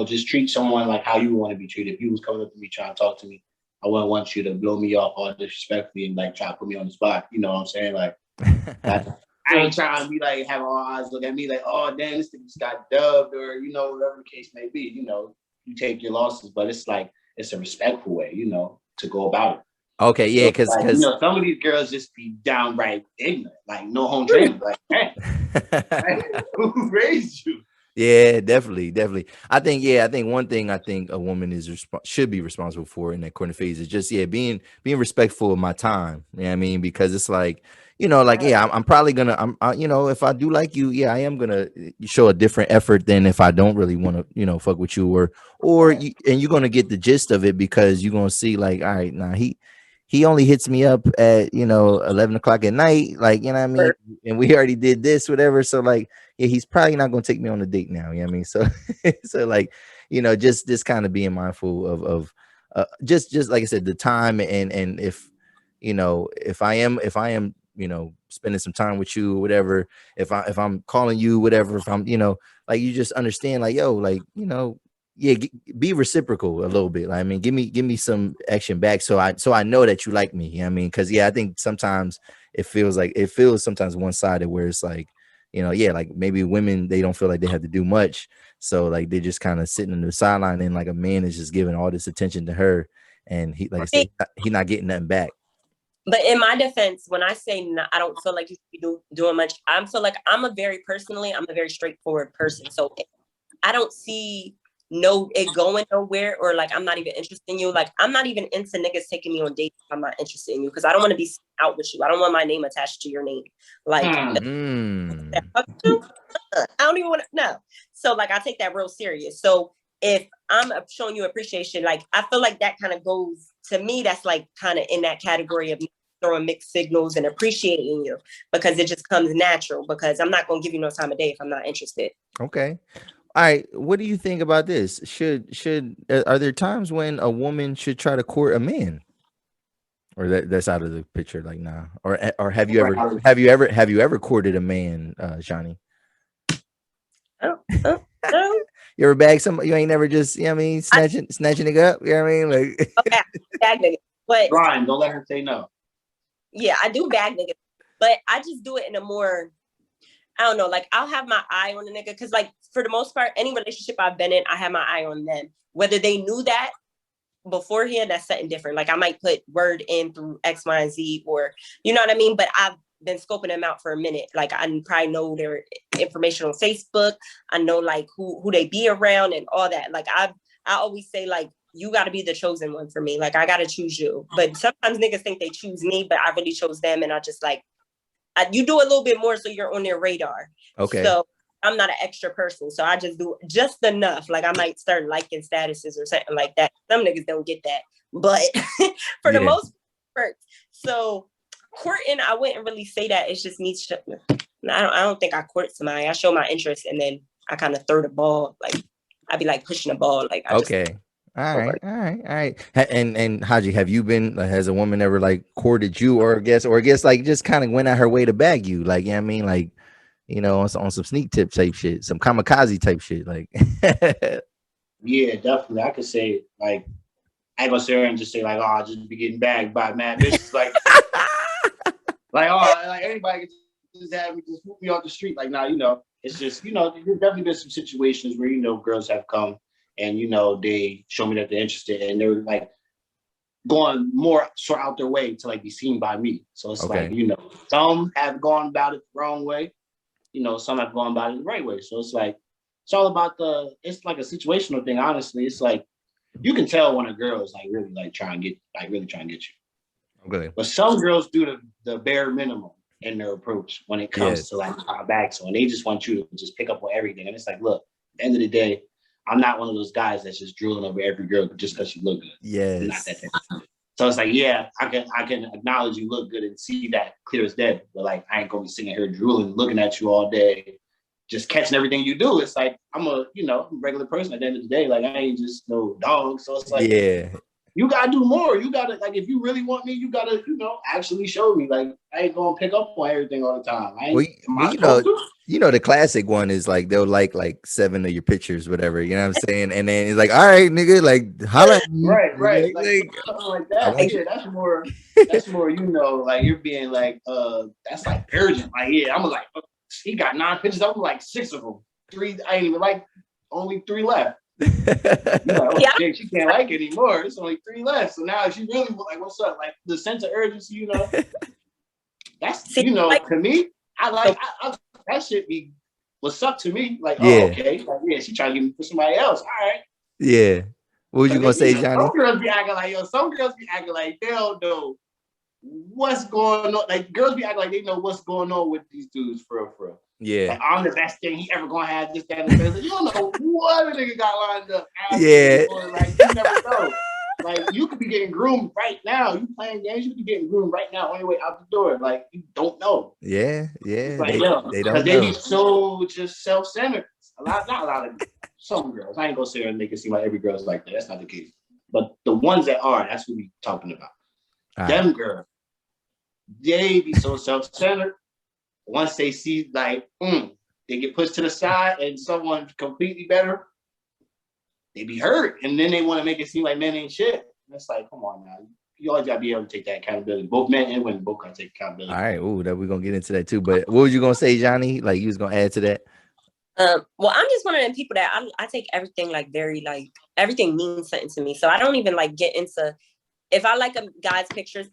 just treat someone like how you want to be treated. If you was coming up to me trying to talk to me, I wouldn't want you to blow me off all disrespectfully and like try to put me on the spot. You know what I'm saying? Like, I ain't trying to be like having all eyes look at me like, oh damn, this thing just got dubbed or whatever the case may be. You take your losses, but it's like it's a respectful way, to go about it. Okay, yeah, because like, some of these girls just be downright ignorant, like no home training. Like, hey, who raised you? Yeah, definitely. I think one thing a woman should be responsible for in that courting phase is just being respectful of my time. You know what I mean? Because it's like, I'm probably gonna if I do like you, I am gonna show a different effort than if I don't really want to fuck with you and you're gonna get the gist of it because you're gonna see like, all right, now he only hits me up at 11 o'clock at night, like, you know what I mean, and we already did this, whatever. So like, he's probably not gonna take me on a date now. You know what I mean? So so like, just kind of being mindful of just like I said, the time and if if I am spending some time with you or whatever, if I'm calling you, whatever, if I'm, like, you just understand, like, yo, like, yeah, be reciprocal a little bit. Like, I mean, give me some action back, so I know that you like me. You know what I mean? Because I think sometimes it feels sometimes one-sided, where it's like, yeah, like maybe women, they don't feel like they have to do much, so like they're just kind of sitting in the sideline, and like a man is just giving all this attention to her, and he, like I said, he's not getting nothing back. But in my defense, when I say I don't feel like you should be doing much, I feel like I'm a very straightforward person. So I don't see it going nowhere, or like I'm not even interested in you. Like, I'm not even into niggas taking me on dates if I'm not interested in you, because I don't want to be out with you. I don't want my name attached to your name. Like, I don't even want to know. So like, I take that real serious. So if I'm showing you appreciation, like, I feel like that kind of goes to me. That's like kind of in that category of throwing mixed signals and appreciating you, because it just comes natural, because I'm not going to give you no time of day if I'm not interested. Okay. All right. What do you think about this? Are there times when a woman should try to court a man? Or that's out of the picture, like, nah. Or have you ever courted a man, Jonni? Oh. You ever bag you ain't never just, snatching it up, you know what I mean? Like, okay, bag niggas. But Brian, don't let her say no. Yeah, I do bag niggas, but I just do it in a more, I don't know, like, I'll have my eye on the nigga, because like, for the most part, any relationship I've been in, I have my eye on them. Whether they knew that beforehand, that's something different. Like, I might put word in through X, Y, and Z, or, you know what I mean? But I've been scoping them out for a minute. Like, I probably know their information on Facebook. I know like who they be around and all that. Like, I always say, like, you got to be the chosen one for me. Like, I got to choose you. But sometimes niggas think they choose me, but I really chose them. And I just like, you do a little bit more so you're on their radar. Okay. So I'm not an extra person. So I just do just enough. Like, I might start liking statuses or something like that. Some niggas don't get that. But for the most part, so courting, I wouldn't really say that. It's just me. I don't think I court somebody. I show my interest, and then I kind of throw the ball. Like, I'd be like pushing the ball. Like, okay. All right. And Hadji, have you been, has a woman ever like courted you, or guess like just kind of went out her way to bag you? Like, I mean, like, on some sneak tip type shit, some kamikaze type shit, like. Yeah, definitely. I could say, like, I ain't gonna sit here and just say like, oh, I'll just be getting bagged by mad bitches, like, like anybody can just have me just move me off the street. Like, nah, it's just, there's definitely been some situations where girls have come and they show me that they're interested, and they're like going more sort out their way to like be seen by me. So it's like, some have gone about it the wrong way, some have gone about it the right way. So it's like, it's all about it's like a situational thing. Honestly, it's like, you can tell when a girl is like really like trying to get you. Okay. But some girls do the bare minimum in their approach when it comes to like back. So, and they just want you to just pick up on everything. And it's like, look, at the end of the day, I'm not one of those guys that's just drooling over every girl just because she look good. Yes. I'm not that type of person. So it's like, yeah, I can acknowledge you look good and see that clear as day. But like, I ain't gonna be sitting here drooling, looking at you all day, just catching everything you do. It's like, I'm a regular person at the end of the day. Like, I ain't just no dog. So it's like, you gotta do more. You gotta, like, if you really want me, you gotta, actually show me. Like, I ain't gonna pick up on everything all the time. The classic one is like, they'll like 7 of your pictures, whatever, you know what I'm saying? And then it's like, all right, nigga, like, holla at me. Right. Like something like that. Yeah, that's more, like, you're being like, that's like urgent. Like, yeah, I'm like, he got 9 pictures. I'm like 6 of them. 3, I ain't even like, only 3 left. Like, she can't like it anymore. It's only 3 left. So now she really like, what's up? Like, the sense of urgency, that's to me, I like that shit be what's up to me. Like, oh, okay, like, yeah, she trying to get me for somebody else. All right. Yeah. What was you gonna say, Jonni? Some girls be acting like they don't know what's going on. Like, girls be acting like they know what's going on with these dudes for real. Yeah. Like, I'm the best thing he ever gonna have, this, that, and the like, you don't know what a nigga got lined up. Or, like, you never know. Like, you could be getting groomed right now. You playing games, you could be getting groomed right now on your way out the door. Like, you don't know. Yeah. Like, they don't know. Because they be so just self-centered. Not a lot of some girls. I ain't gonna sit here and make it seem like every girl's like that. That's not the case. But the ones that are, that's what we talking about. Them girls, they be so self-centered. Once they see like, they get pushed to the side and someone completely better, they be hurt. And then they want to make it seem like men ain't shit. And it's like, come on now. You always gotta be able to take that accountability. Both men and women both gotta take accountability. All right. Ooh, that we're gonna get into that too. But what was you gonna say, Johnny? Like you was gonna add to that? Well, I'm just one of them people that I take everything like very like everything means something to me. So I don't even like get into, if I like a guy's pictures,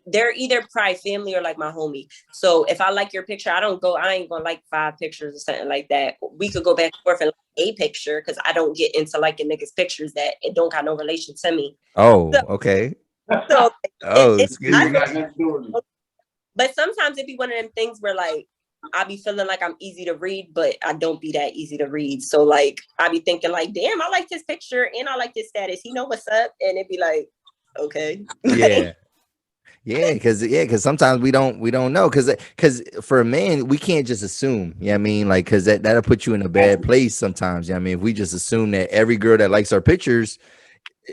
they're either probably family or like my homie. So if I like your picture, I ain't gonna like 5 pictures or something like that. We could go back and forth and like a picture because I don't get into liking niggas' pictures that it don't got no relation to me. Oh, so, okay. So Excuse me. But sometimes it be one of them things where like I be feeling like I'm easy to read, but I don't be that easy to read. So like I be thinking like, damn, I like this picture and I like this status. He know what's up, and it be like, okay, Yeah. Because sometimes we don't know because for a man we can't just assume. Yeah, I mean, like because that'll put you in a bad place sometimes. Yeah, I mean, if we just assume that every girl that likes our pictures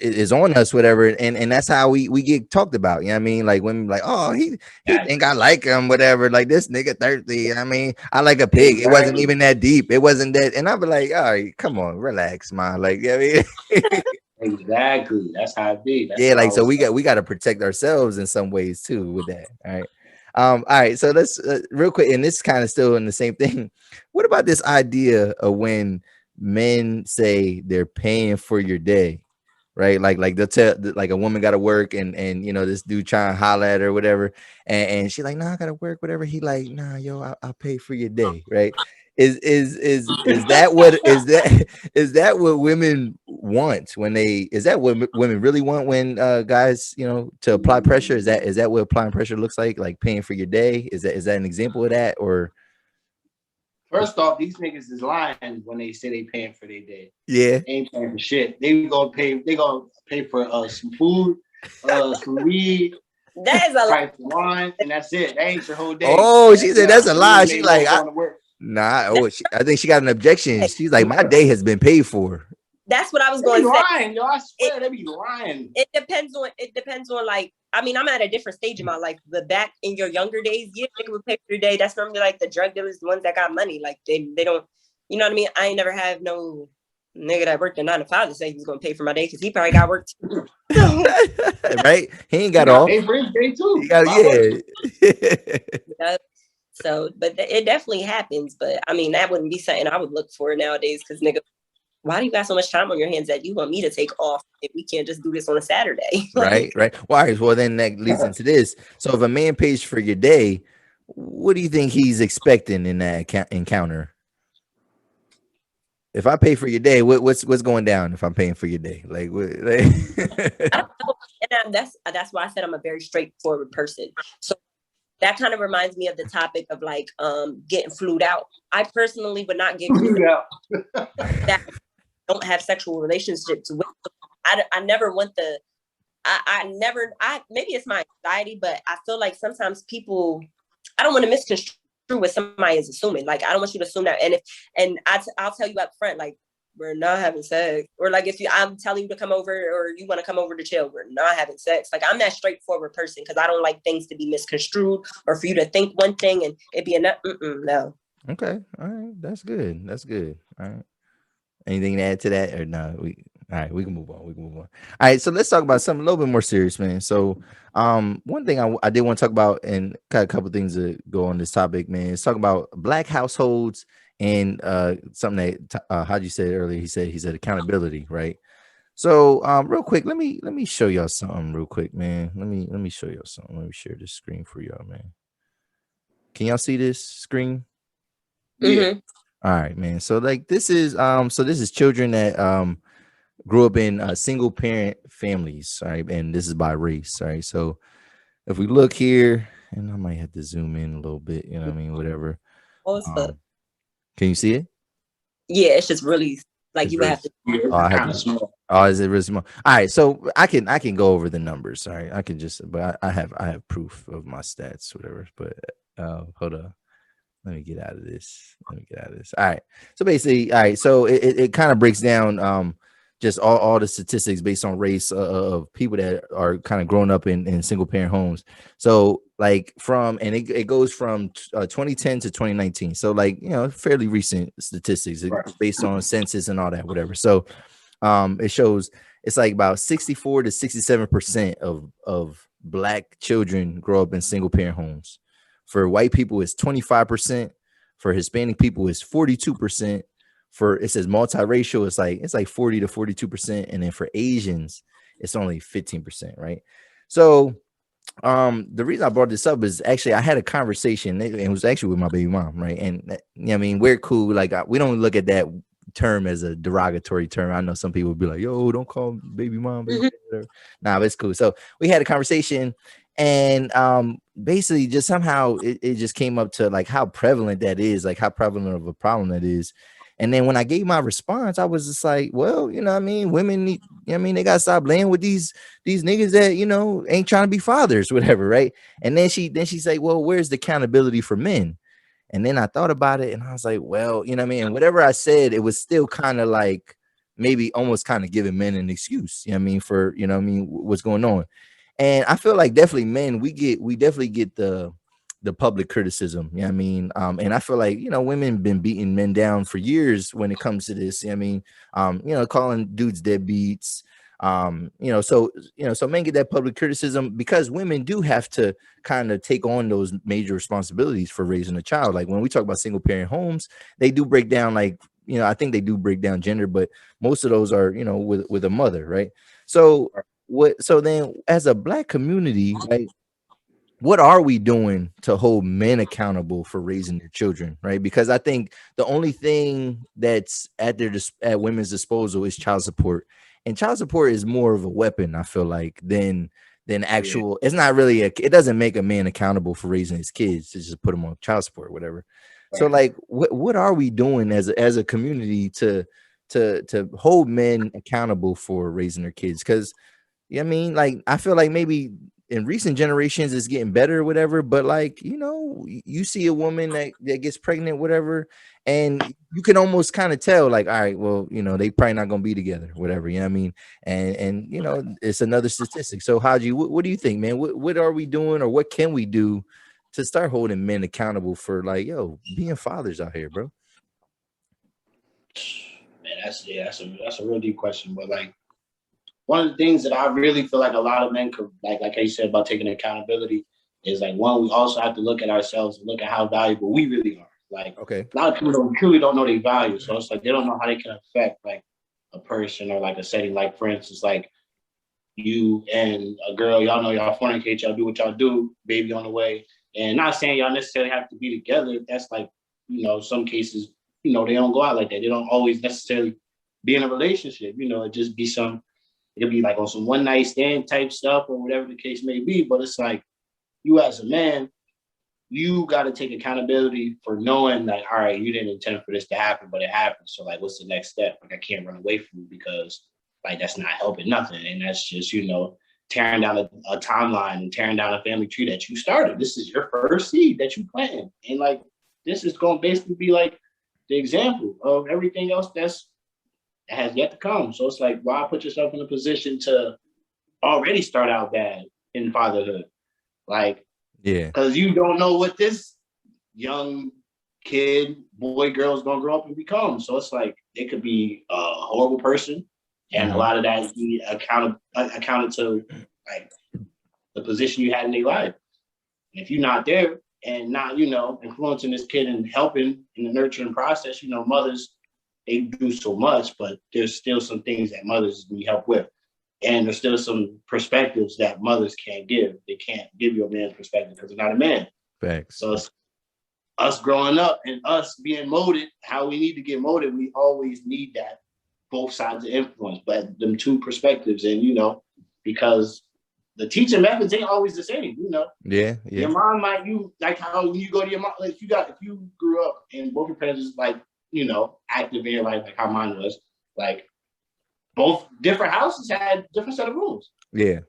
is on us, whatever, and that's how we get talked about. You know what I mean? Like women like, oh, he think I like him, whatever. Like this nigga thirsty. I mean, I like a pig. It wasn't even that deep. It wasn't that. And I'd be like, all right, come on, relax, man. Like, I mean. Exactly. That's how it be. Yeah, like so we got to protect ourselves in some ways too with that. All right. So let's real quick, and this kind of still in the same thing. What about this idea of when men say they're paying for your day? Right, like they'll tell like a woman got to work, and you know this dude trying to holler at her, or whatever, and she like, nah, I gotta work, whatever. He like, nah, yo, I'll pay for your day, right? Is that what is that what women want when they is that what women really want when guys, you know, to apply pressure? Is that what applying pressure looks like paying for your day? Is that an example of that? Or first off, these niggas is lying when they say they paying for their day. Yeah, They ain't paying for shit. They gonna pay for some food, some weed, that is a price wine, and that's it. That ain't your whole day. Oh, she said that's a lie. She like, nah. Oh, I think she got an objection. She's like, my day has been paid for. That's what I was going to say. Lying, yo. I swear they be lying. It depends on like, I mean, I'm at a different stage in my life. But back in your younger days, yeah, nigga would pay for your day. That's normally like the drug dealers, the ones that got money. Like they don't, you know what I mean? I ain't never have no nigga that worked a 9 to 5 to say he's gonna pay for my day because he probably got work too. Right? He ain't got all. They bring day too. Yeah. So, but it definitely happens. But I mean, that wouldn't be something I would look for nowadays because nigga, why do you got so much time on your hands that you want me to take off if we can't just do this on a Saturday? Right. Well, all right, well, then that leads into this. So if a man pays for your day, what do you think he's expecting in that encounter? If I pay for your day, what's going down if I'm paying for your day? Like, I don't know. And that's why I said I'm a very straightforward person. So that kind of reminds me of the topic of like getting flued out. I personally would not get flued out. That don't have sexual relationships with. I never want the. Maybe it's my anxiety, but I feel like sometimes people. I don't want to misconstrue what somebody is assuming. Like I don't want you to assume that. I'll tell you up front, like we're not having sex, or like if I'm telling you to come over, or you want to come over to chill, we're not having sex. Like I'm that straightforward person because I don't like things to be misconstrued or for you to think one thing and it be no. Okay, all right, that's good. All right. Anything to add to that or no? All right, we can move on. All right, so let's talk about something a little bit more serious, man. So, one thing I did want to talk about, and got a couple things to go on this topic, man, is talk about Black households and something that Hadji said earlier. He said accountability, right? So, real quick, let me show y'all something real quick, man. Let me show y'all something. Let me share this screen for y'all, man. Can y'all see this screen? Yeah. All right, man. So like this is children that grew up in single parent families, right? And this is by race, right? So if we look here, and I might have to zoom in a little bit, you know what I mean? Whatever. Can you see it? Yeah, it's just really like you have to. Is it really small? All right, so I can go over the numbers. All right, I can just, but I have proof of my stats, whatever. But hold on. Let me get out of this. All right. So basically, all right. So it kind of breaks down just all the statistics based on race of people that are kind of growing up in single parent homes. So like it goes from 2010 to 2019. So like, fairly recent statistics based on census and all that, whatever. So it shows it's like about 64 to 67% of Black children grow up in single parent homes. For white people, it's 25%. For Hispanic people, it's 42%. For it says multiracial, it's like 40 to 42%, and then for Asians, it's only 15%, right? So the reason I brought this up is actually I had a conversation, and it was actually with my baby mom, right? And I mean, we're cool, like we don't look at that term as a derogatory term. I know some people would be like, yo, don't call baby mom, baby, whatever. Nah, but it's cool. So we had a conversation, and basically just somehow it just came up to like how prevalent that is, like how prevalent of a problem that is. And then when I gave my response, I was just like, well, you know what I mean? Women need, they got to stop playing with these niggas that, ain't trying to be fathers, whatever, right? And then she said, well, where's the accountability for men? And then I thought about it and I was like, well, and whatever I said, it was still kind of like maybe almost kind of giving men an excuse, for, what's going on. And I feel like definitely men, we definitely get the public criticism. And I feel like, women been beating men down for years when it comes to this. Calling dudes deadbeats. So men get that public criticism because women do have to kind of take on those major responsibilities for raising a child. Like when we talk about single parent homes, they do break down, like, I think they do break down gender, but most of those are, with a mother, right? So then as a Black community, right, what are we doing to hold men accountable for raising their children, right? Because I think the only thing that's at women's disposal is child support, and child support is more of a weapon, I feel like, than actual. It's not really it doesn't make a man accountable for raising his kids to just put them on child support or whatever. Right. So like, what are we doing as a community to hold men accountable for raising their kids? Because like I feel like maybe in recent generations it's getting better or whatever, but like, you see a woman that gets pregnant, whatever, and you can almost kind of tell, like, all right, well, they probably not gonna be together, whatever, and it's another statistic. So Hadji, what do you think, man? What are we doing, or what can we do to start holding men accountable for, like, being fathers out here, bro? Man, that's a real deep question. But like, one of the things that I really feel like a lot of men could, like how you said about taking accountability, is like, one, we also have to look at ourselves and look at how valuable we really are. Like, okay, a lot of people truly don't know their value, so it's like they don't know how they can affect like a person or like a setting. Like for instance, like you and a girl, y'all know y'all fornicate, y'all do what y'all do, baby on the way, and not saying y'all necessarily have to be together. That's like, some cases, they don't go out like that. They don't always necessarily be in a relationship. It just be it'll be like on some one night stand type stuff or whatever the case may be. But it's like, you as a man, you got to take accountability for knowing that, all right, you didn't intend for this to happen, but it happened. So like, what's the next step? Like, I can't run away from it because like, that's not helping nothing. And that's just, tearing down a timeline and tearing down a family tree that you started. This is your first seed that you planted. And like, this is going to basically be like the example of everything else that has yet to come. So it's like, why put yourself in a position to already start out bad in fatherhood? Like, yeah, because you don't know what this young kid, boy, girl is going to grow up and become. So it's like, it could be a horrible person. And a lot of that is accounted to like the position you had in their life. And if you're not there and not, influencing this kid and helping in the nurturing process, mothers, they do so much, but there's still some things that mothers need help with. And there's still some perspectives that mothers can't give. They can't give you a man's perspective because they're not a man. Thanks. So it's us growing up and us being molded, how we need to get molded, we always need that both sides of influence, but them two perspectives. And, because the teaching methods ain't always the same, Yeah. Your mom might, like how you go to your mom, like if you grew up and both your parents is like, active in your life, like how mine was, like both different houses had different set of rules. Yeah.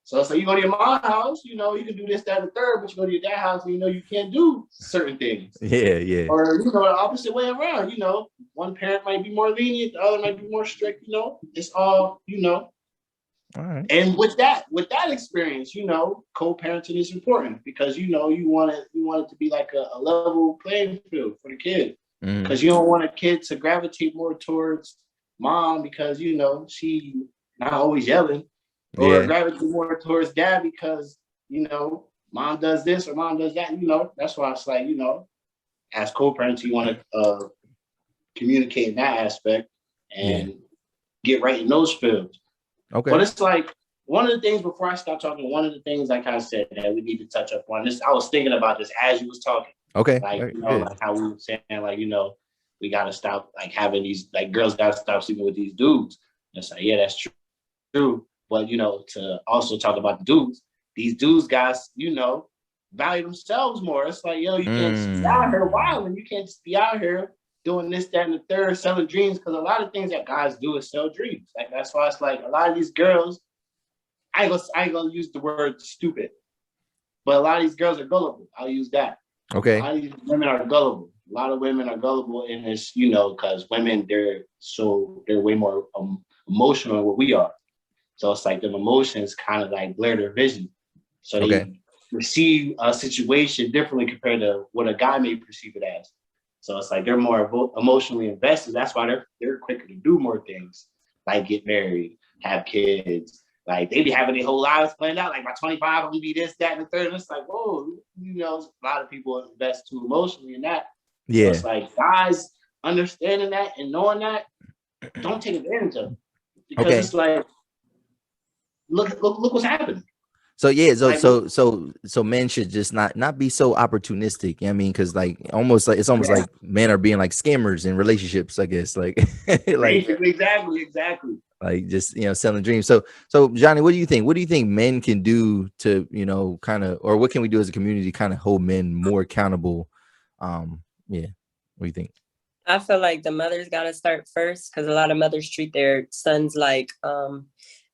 So it's like you go to your mom's house, you know, you can do this, that, and the third, but you go to your dad's house and you know you can't do certain things. Yeah, yeah. Or you know, the opposite way around, you know, one parent might be more lenient, the other might be more strict, you know. It's all, you know. All right. And with that experience, you know, co-parenting is important because you know you want it to be like a level playing field for the kid. Because you don't want a kid to gravitate more towards mom because you know she not always yelling, or gravitate more towards dad because you know mom does this or mom does that. You know, that's why it's like, you know, as co-parents, you want to communicate in that aspect and get right in those fields. Okay. But it's like one of the things before I start talking, one of the things like I said that we need to touch up on this. I was thinking about this as you was talking. Okay. Like, right. you know, like how we were saying, like, you know, we gotta stop like having these like girls gotta stop sleeping with these dudes. And it's like, yeah, that's true. But you know, to also talk about the dudes, these dudes guys, you know, value themselves more. It's like, yo, you can't just be out here wilding. You can't just be out here doing this, that, and the third, selling dreams. Because a lot of things that guys do is sell dreams. Like that's why it's like a lot of these girls, I ain't gonna use the word stupid, but a lot of these girls are gullible. I'll use that. Okay. A lot of these women are gullible. A lot of women are gullible in this, you know, because women they're way more emotional than what we are. So it's like them emotions kind of like blur their vision. So they perceive a situation differently compared to what a guy may perceive it as. So it's like they're more emotionally invested. That's why they're quicker to do more things, like get married, have kids. Like they be having their whole lives planned out. Like by 25, I'm gonna be this, that, and the third. And it's like, whoa, you know, a lot of people invest too emotionally in that. Yeah. So it's like guys understanding that and knowing that, don't take advantage of it. Because it's like, look what's happening. So yeah, so men should just not be so opportunistic. You know what I mean, because like it's almost like men are being like scammers in relationships, I guess. Like exactly. Like just, you know, selling dreams. So Johnny, what do you think? What do you think men can do to, you know, kind of, or what can we do as a community kind of hold men more accountable? What do you think? I feel like the mothers got to start first because a lot of mothers treat their sons like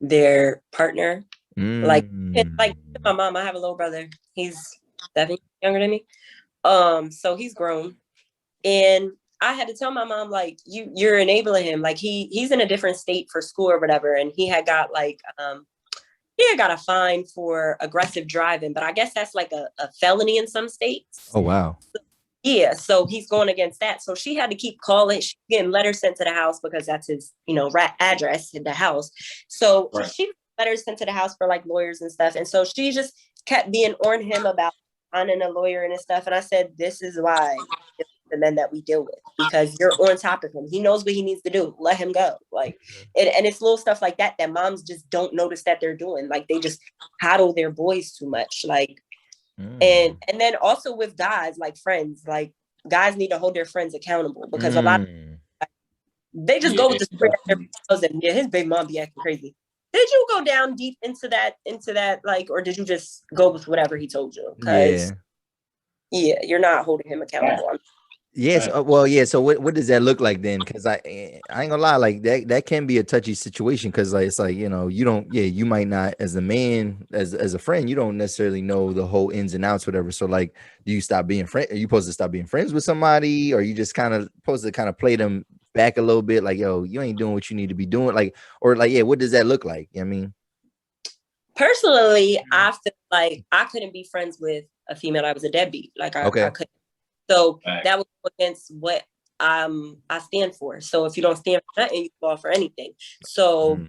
their partner. Like my mom, I have a little brother. He's 7 years younger than me. So he's grown. And I had to tell my mom, like, you're enabling him. Like he's in a different state for school or whatever. And he had got like a fine for aggressive driving, but I guess that's like a felony in some states. Oh wow. Yeah, so he's going against that. So she had to keep calling. She's getting letters sent to the house because that's his, you know, address in the house. So she letters sent to the house for like lawyers and stuff. And so she just kept being on him about finding a lawyer and stuff. And I said, this is why the men that we deal with, because you're on top of him. He knows what he needs to do. Let him go. Like, and it's little stuff like that moms just don't notice that they're doing. Like they just coddle their boys too much. Like, and then also with guys, like friends, like guys need to hold their friends accountable because a lot of they just go with the spirit and his big mom be acting crazy. Did you go down deep into that, like, or did you just go with whatever he told you? Because you're not holding him accountable. Yes. Well, yeah. So what does that look like then? Because I ain't gonna lie, like that can be a touchy situation. Because like it's like, you know, you might not, as a man, as a friend, you don't necessarily know the whole ins and outs, whatever. So like, do you stop being friend? Are you supposed to stop being friends with somebody, or you just kind of supposed to kind of play them back a little bit? Like, yo, you ain't doing what you need to be doing. Like, or like, what does that look like? You know what I mean, personally, I feel like I couldn't be friends with a female that was a deadbeat. Like I couldn't. So that would go against what I stand for. So if you don't stand for nothing, you fall for anything. So if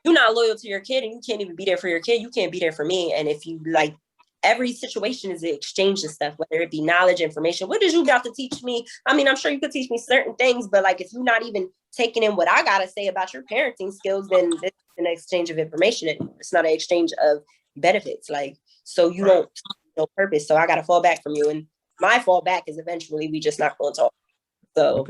you're not loyal to your kid and you can't even be there for your kid, you can't be there for me. And if you like, every situation is an exchange of stuff, whether it be knowledge, information. What did you about to teach me? I mean, I'm sure you could teach me certain things, but like if you're not even taking in what I gotta say about your parenting skills, then it's an exchange of information. It's not an exchange of benefits. Like, so you don't no purpose. So I gotta fall back from you. And my fallback is eventually we just not going to talk. So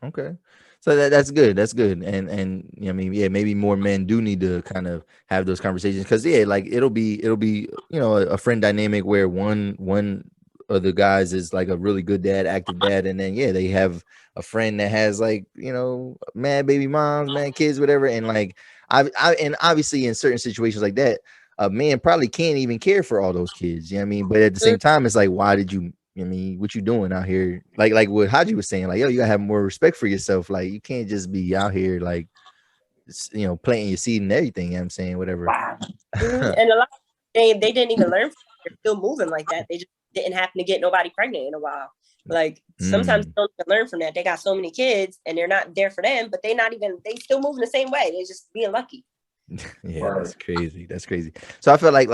okay. So that's good. That's good. And you know, I mean, yeah, maybe more men do need to kind of have those conversations because like it'll be you know, a friend dynamic where one of the guys is like a really good dad, active dad, and then they have a friend that has like, you know, mad baby moms, mad kids, whatever. And like I and obviously in certain situations like that, a man probably can't even care for all those kids. You know what I mean? But at the same time, it's like, why did you? I mean, what you doing out here? Like what Haji was saying, like, yo, you gotta have more respect for yourself. Like, you can't just be out here like, planting your seed and everything. You know what I'm saying? Whatever. And a lot of they didn't even learn. They're still moving like that. They just didn't happen to get nobody pregnant in a while. Like sometimes they don't even learn from that. They got so many kids and they're not there for them, but they still moving the same way. They're just being lucky. Yeah, that's crazy. That's crazy. So I feel like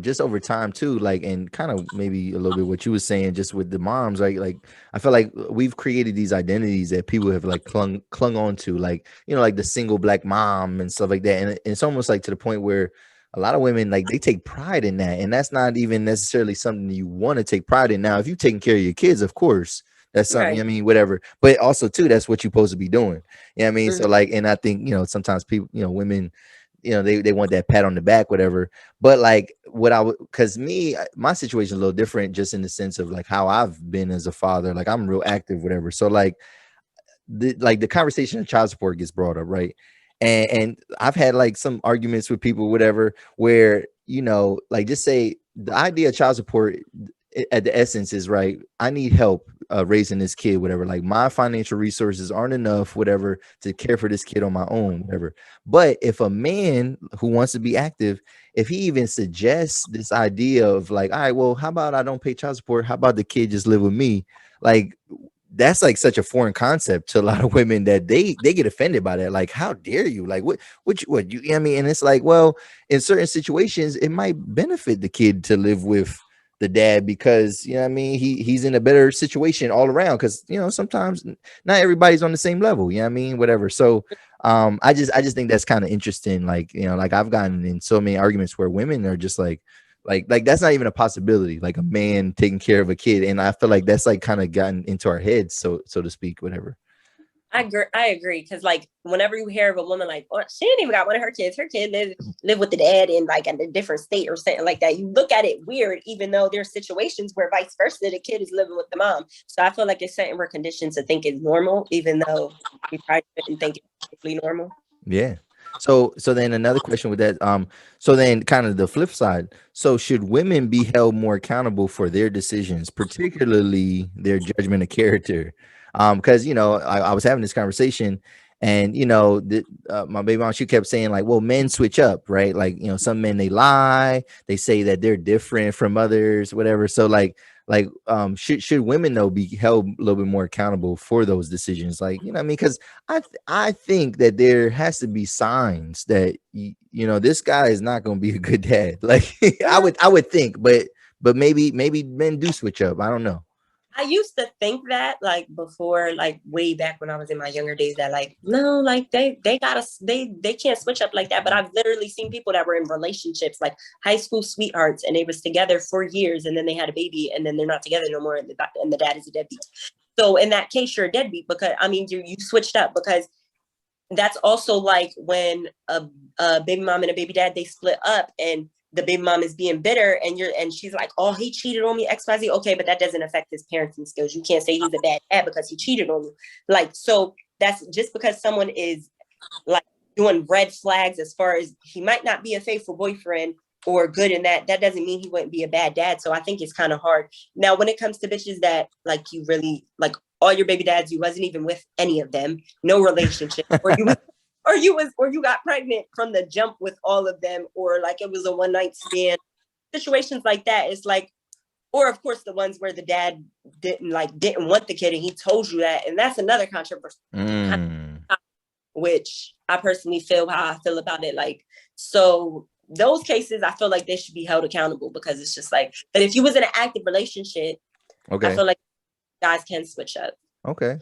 just over time too, like, and kind of maybe a little bit what you were saying just with the moms, right? Like I feel like we've created these identities that people have like clung on to, like, like the single black mom and stuff like that. And it's almost like to the point where a lot of women, like, they take pride in that, and that's not even necessarily something you want to take pride in. Now, if you're taking care of your kids, of course, that's something, Right. I mean, whatever. But also too, that's what you're supposed to be doing. You know what I mean? So like, and I think, sometimes people, women, they want that pat on the back, whatever. But like because my situation is a little different, just in the sense of like how I've been as a father. Like, I'm real active, whatever. So like the conversation of child support gets brought up, right? And I've had like some arguments with people, whatever, where, like, just say the idea of child support at the essence is, right, I need help raising this kid, whatever. Like, my financial resources aren't enough, whatever, to care for this kid on my own, whatever. But if a man who wants to be active, if he even suggests this idea of like, all right, well, how about I don't pay child support? How about the kid just live with me? Like, that's like such a foreign concept to a lot of women that they get offended by that. Like, how dare you? Like, what you know what I mean? And it's like, well, in certain situations, it might benefit the kid to live with the dad, because I mean, he's in a better situation all around, because sometimes not everybody's on the same level. You know what I mean? Whatever. So I just think that's kind of interesting. Like, like, I've gotten in so many arguments where women are just like that's not even a possibility, like a man taking care of a kid. And I feel like that's like kind of gotten into our heads, so to speak, whatever. I agree, because like whenever you hear of a woman like, oh, she ain't even got one of her kids, her kid live with the dad in like in a different state or something like that, you look at it weird, even though there's situations where vice versa, the kid is living with the mom. So I feel like it's something we're conditioned to think is normal, even though we probably shouldn't think it's really normal. Yeah. So then another question with that, so then kind of the flip side. So should women be held more accountable for their decisions, particularly their judgment of character? Because I was having this conversation, and my baby mom, she kept saying like, well, men switch up, right? Like, some men, they lie, they say that they're different from others, whatever. So should women though be held a little bit more accountable for those decisions? Like, what I mean? Because I think that there has to be signs that this guy is not going to be a good dad. Like, I would think, but maybe men do switch up. I don't know. I used to think that like before, like way back when I was in my younger days, that like, no, like they can't switch up like that. But I've literally seen people that were in relationships, like high school sweethearts, and they was together for years, and then they had a baby, and then they're not together no more, and the dad is a deadbeat. So in that case, you're a deadbeat, because I mean you switched up, because that's also like when a baby mom and a baby dad, they split up, and the baby mom is being bitter, and she's like, oh, he cheated on me, XYZ. Okay, but that doesn't affect his parenting skills. You can't say he's a bad dad because he cheated on you. Like, so that's just because someone is like doing red flags as far as he might not be a faithful boyfriend or good in that doesn't mean he wouldn't be a bad dad. So I think it's kind of hard. Now, when it comes to bitches that like you really like all your baby dads, you wasn't even with any of them, no relationship, or you got pregnant from the jump with all of them, or like it was a one night stand, situations like that. It's like, or of course the ones where the dad didn't want the kid and he told you that, and that's another controversy, which I personally feel how I feel about it. Like, so those cases, I feel like they should be held accountable, because it's just like, but if you was in an active relationship, okay, I feel like guys can switch up. Okay.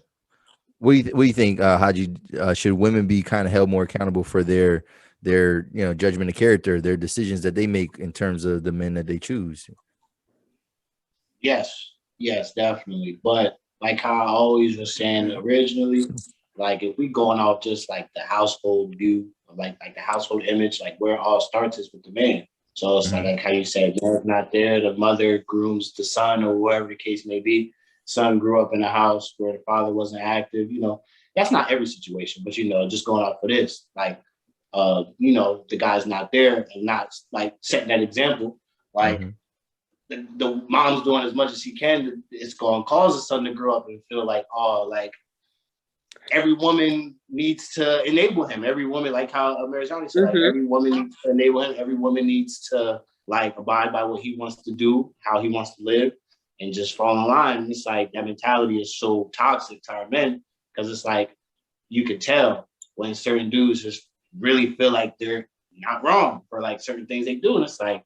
What do you think, Haji? Should women be kind of held more accountable for their judgment of character, their decisions that they make in terms of the men that they choose? Yes, definitely. But like how I always was saying originally, like if we going off just like the household view, like the household image, like where it all starts is with the man. So it's like how you said, man's not there, the mother grooms the son, or whatever the case may be. Son grew up in a house where the father wasn't active. That's not every situation, but just going off of this, like you know, the guy's not there and not like setting that example. Like the mom's doing as much as she can. It's going to cause the son to grow up and feel like, oh, like every woman needs to enable him. Every woman, like how Marijani said, like every woman needs to enable him. Every woman needs to like abide by what he wants to do, how he wants to live, and just fall in line. And it's like that mentality is so toxic to our men because it's like you could tell when certain dudes just really feel like they're not wrong for like certain things they do. And it's like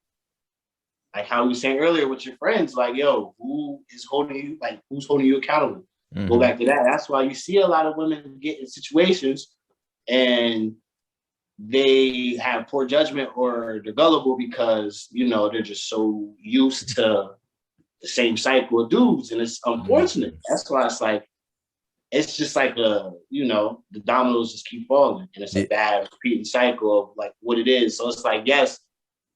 how we were saying earlier with your friends, like, yo, who is holding you, like, who's holding you accountable? Go back to that. That's why you see a lot of women get in situations and they have poor judgment or they're gullible because, you know, they're just so used to the same cycle of dudes. And it's unfortunate. That's why it's like, it's just like you know, the dominoes just keep falling. And it's a bad repeating cycle of like what it is. So it's like, yes,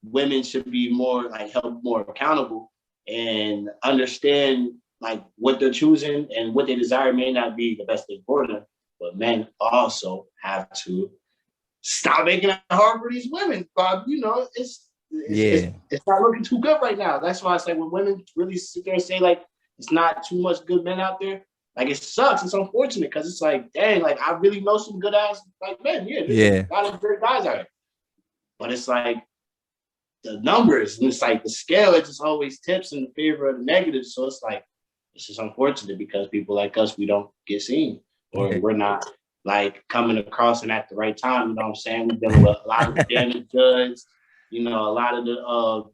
women should be more like held more accountable and understand like what they're choosing and what they desire may not be the best thing for them, but men also have to stop making it hard for these women. Bob, you know, it's not looking too good right now. That's why I say when women really sit there and say like it's not too much good men out there, like it sucks. It's unfortunate because it's like, dang, like I really know some good ass like men. There's a lot of great guys out here, but it's like the numbers and it's like the scale. It just always tips in favor of the negative. So it's like. It's just unfortunate because people like us, we don't get seen or we're not like coming across and at the right time. You know what I'm saying? We're dealing with a lot of damaged goods, you know, a lot of the,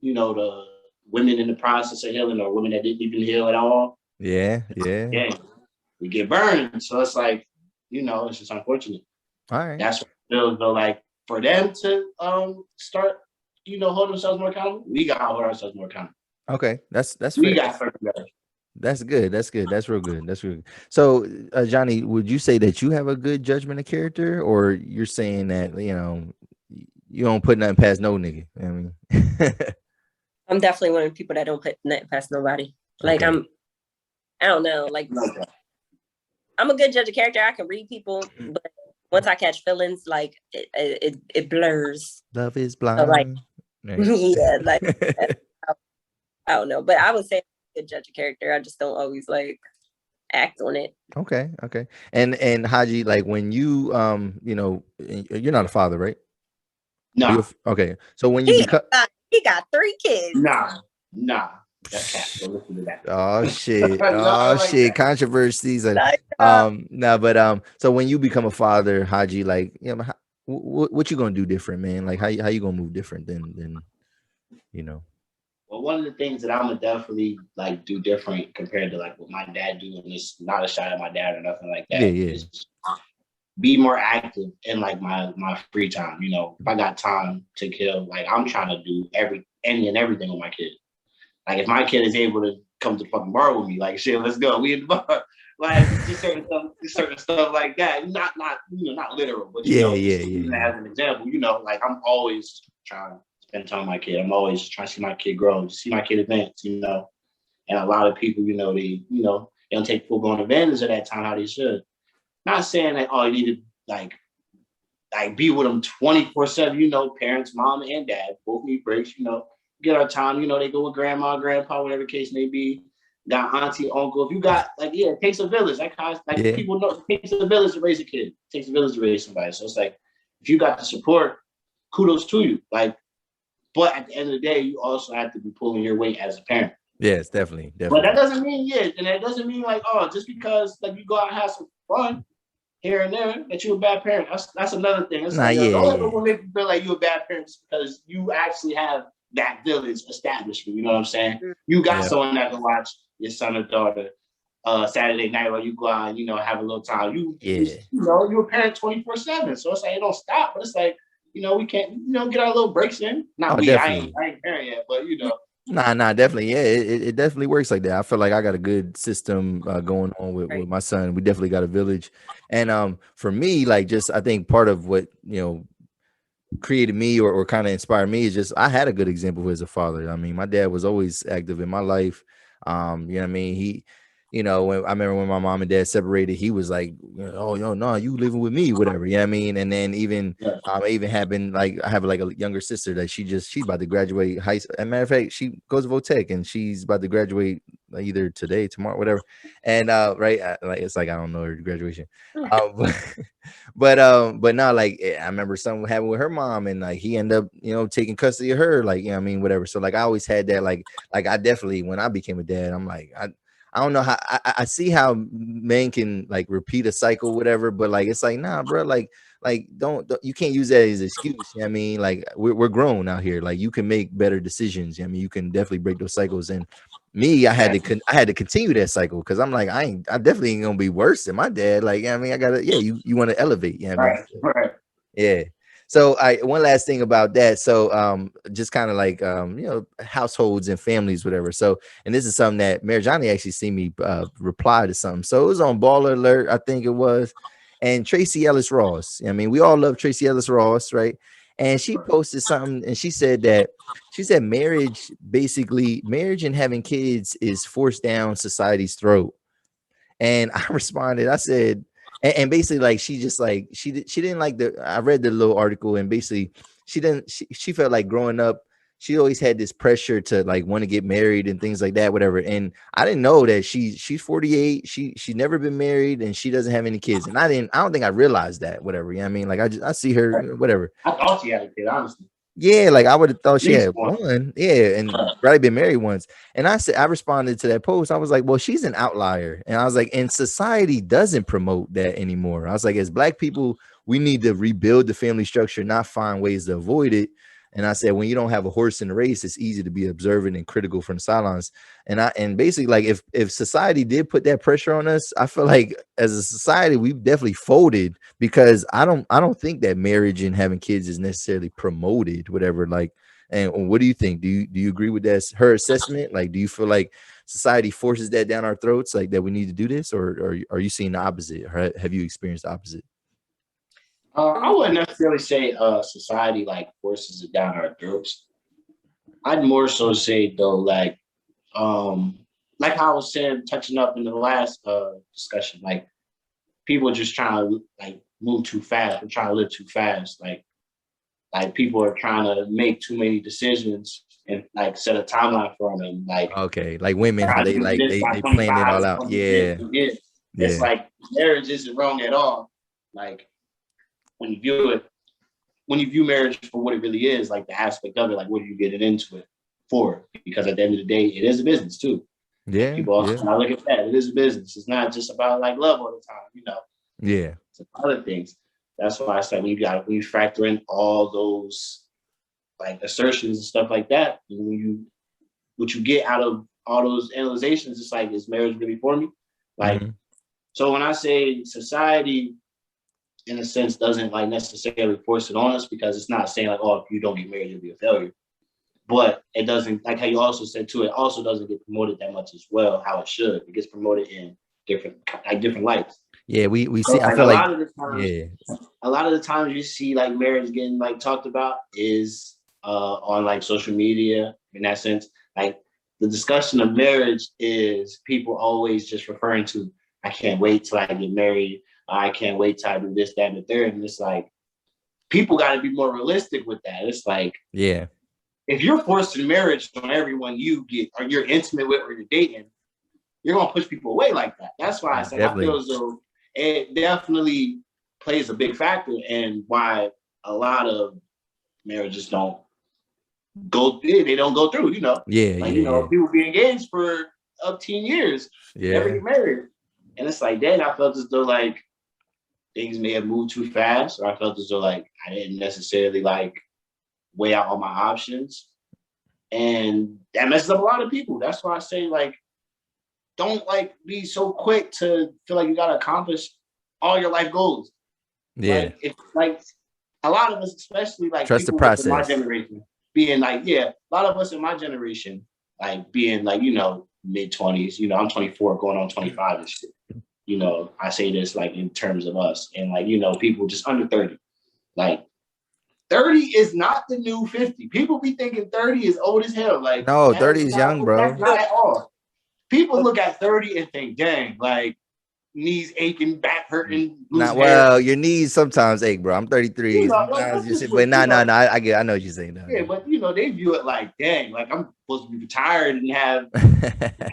you know, the women in the process of healing or women that didn't even heal at all. Yeah. We get burned. So it's like, you know, it's just unfortunate. All right. That's what it feels though, like for them to start, you know, hold themselves more accountable, we got to hold ourselves more accountable. Okay. That's we fair. got to That's good. That's good. That's real good. That's real good. So, Johnny, would you say that you have a good judgment of character, or you're saying that you know you don't put nothing past no nigga? I mean, I'm definitely one of the people that don't put nothing past nobody. Like I don't know. Like I'm a good judge of character. I can read people, but once I catch feelings, like it blurs. Love is blind. So, like, yeah, like I don't know, but I would say I'm a good judge of character. I just don't always like act on it. Okay. And Hadji, like when you you know, you're not a father, right? No. Okay. So when you he got 3 kids. Nah. That's cat. So listen to that. Oh shit. Oh shit. Controversies. No, but so when you become a father, Hadji, like, you know, what you gonna do different, man? Like how you gonna move different than you know? Well, one of the things that I'm gonna definitely like do different compared to like what my dad do, and it's not a shot at my dad or nothing like that. Is be more active in like my free time. You know, if I got time to kill, like I'm trying to do any and everything with my kid. Like if my kid is able to come to the fucking bar with me, like shit, let's go. We in the bar. Like just certain stuff like that. Not you know, not literal, but you know, as an example, you know, like I'm always trying to spend time with my kid. I'm always trying to see my kid grow, see my kid advance, you know. And a lot of people, you know, they don't take full blown advantage of that time how they should. Not saying that you need to like be with them 24/7, you know, parents, mom and dad, both need breaks, you know, get our time, you know, they go with grandma, grandpa, whatever the case may be. Got auntie, uncle. If you got it takes a village. People know it takes a village to raise a kid. It takes a village to raise somebody. So it's like if you got the support, kudos to you. Like, but at the end of the day, you also have to be pulling your weight as a parent. Yes, definitely. But that doesn't mean and that doesn't mean like, just because like you go out and have some fun here and there that you're a bad parent. That's another thing. It's don't ever make you feel like you're a bad parent because you actually have that village established. You know what I'm saying? You got someone that can watch your son or daughter Saturday night while you go out and, you know, have a little time. You know, you're a parent 24/7. So it's like it don't stop, but it's like, you know, we can't, you know, get our little breaks in. I ain't parent yet, but you know. Nah, definitely. Yeah, it definitely works like that. I feel like I got a good system going on with my son. We definitely got a village. And for me, like just I think part of what, you know, created me or kind of inspired me is just I had a good example as a father. I mean, my dad was always active in my life. You know what I mean? when I remember when my mom and dad separated, he was like, oh, no, you living with me, whatever. You know what I mean? And then even happened, like, I have like a younger sister that she's about to graduate high school. As a matter of fact, she goes to Votech and she's about to graduate either today, tomorrow, whatever. And like, it's like, I don't know her graduation. But now, like, I remember something happened with her mom, and like he ended up, taking custody of her, like, I mean, whatever. So like I always had that, like I definitely, when I became a dad, I'm like, I don't know how I see how men can like repeat a cycle, whatever, but like it's like, nah, bro, like don't you can't use that as an excuse. You know what I mean, like we're grown out here. Like you can make better decisions. You know what I mean, you can definitely break those cycles. And me, I had to continue that cycle because I'm like, I definitely ain't gonna be worse than my dad. Like, I mean, I gotta, you want to elevate. You know what I mean? Right. Yeah. So one last thing about that. So just kind of like households and families, whatever. So, and this is something that Mary Johnny actually seen me reply to something. So it was on Baller Alert, I think it was. And Tracee Ellis Ross. I mean, we all love Tracee Ellis Ross, right? And she posted something and she said marriage and having kids is forced down society's throat. And I responded, I said, and basically, like, she just like she didn't like I read the little article, and basically she felt like growing up, she always had this pressure to like want to get married and things like that, whatever. And I didn't know that she's 48, she's never been married, and she doesn't have any kids. And I don't think I realized that, whatever. You know what I mean? Like I see her, whatever. I thought she had a kid, honestly. Yeah, like I would have thought she had one. one. Yeah, and probably been married once. And I responded to that post. I was like, well, she's an outlier. And I was like, and society doesn't promote that anymore. I was like, as Black people, we need to rebuild the family structure, not find ways to avoid it. And I said, when you don't have a horse in the race, it's easy to be observant and critical from the sidelines. And basically, like, if society did put that pressure on us, I feel like as a society, we've definitely folded, because I don't think that marriage and having kids is necessarily promoted, whatever. Like, and what do you think? Do you agree with that, her assessment? Like, do you feel like society forces that down our throats, like that we need to do this, or are you seeing the opposite? Or have you experienced the opposite? I wouldn't necessarily say society like forces it down our throats. I'd more so say though, like how I was saying, touching up in the last discussion, like people are just trying to like move too fast and trying to live too fast. Like people are trying to make too many decisions and like set a timeline for them. And like, okay, like women, how they like they plan it all out. Yeah. It's like marriage isn't wrong at all. Like when you view marriage for what it really is, like the aspect of it, like what are you getting into it for? Because at the end of the day, it is a business too. Yeah. People also when I look at that, it is a business. It's not just about like love all the time, Yeah. It's other things. That's why I said when you factor in all those like assertions and stuff like that, and what you get out of all those analyzations, it's like, is marriage really for me? Like, so when I say society, in a sense, doesn't like necessarily force it on us, because it's not saying like, oh, if you don't get married, you'll be a failure. But it doesn't, like how you also said too, it also doesn't get promoted that much as well, how it should. It gets promoted in different lights. Yeah, we so see. I feel like a lot of the times you see like marriage getting like talked about is on like social media. In that sense, like the discussion of marriage is people always just referring to, I can't wait till I get married. I can't wait till I do this, that, and the third. And it's like, people got to be more realistic with that. It's like, yeah, if you're forcing marriage on everyone you get or you're intimate with or you're dating, you're going to push people away like that. That's why I said, I feel as though it definitely plays a big factor in why a lot of marriages don't go through. They don't go through, people be engaged for up 10 years, never get married. And it's like, then I felt as though like things may have moved too fast, or I felt as though like I didn't necessarily like weigh out all my options. And that messes up a lot of people. That's why I say like, don't like be so quick to feel like you gotta accomplish all your life goals. Yeah. Like, it's like a lot of us, especially like trust the process. My generation, being like, a lot of us in my generation, like being like, mid-20s, I'm 24 going on 25 and shit. I say this like in terms of us and like, people just under 30. Like 30 is not the new 50. People be thinking 30 is old as hell. Like, no, 30 is young, bro. That's not at all. people look at 30 and think, dang, like knees aching, back hurting, Not losing hair. well, your knees sometimes ache, bro. I'm 33. Like Sometimes that's you just see, what but I get, I know what you're saying. yeah, but they view it like, dang, like I'm supposed to be retired and have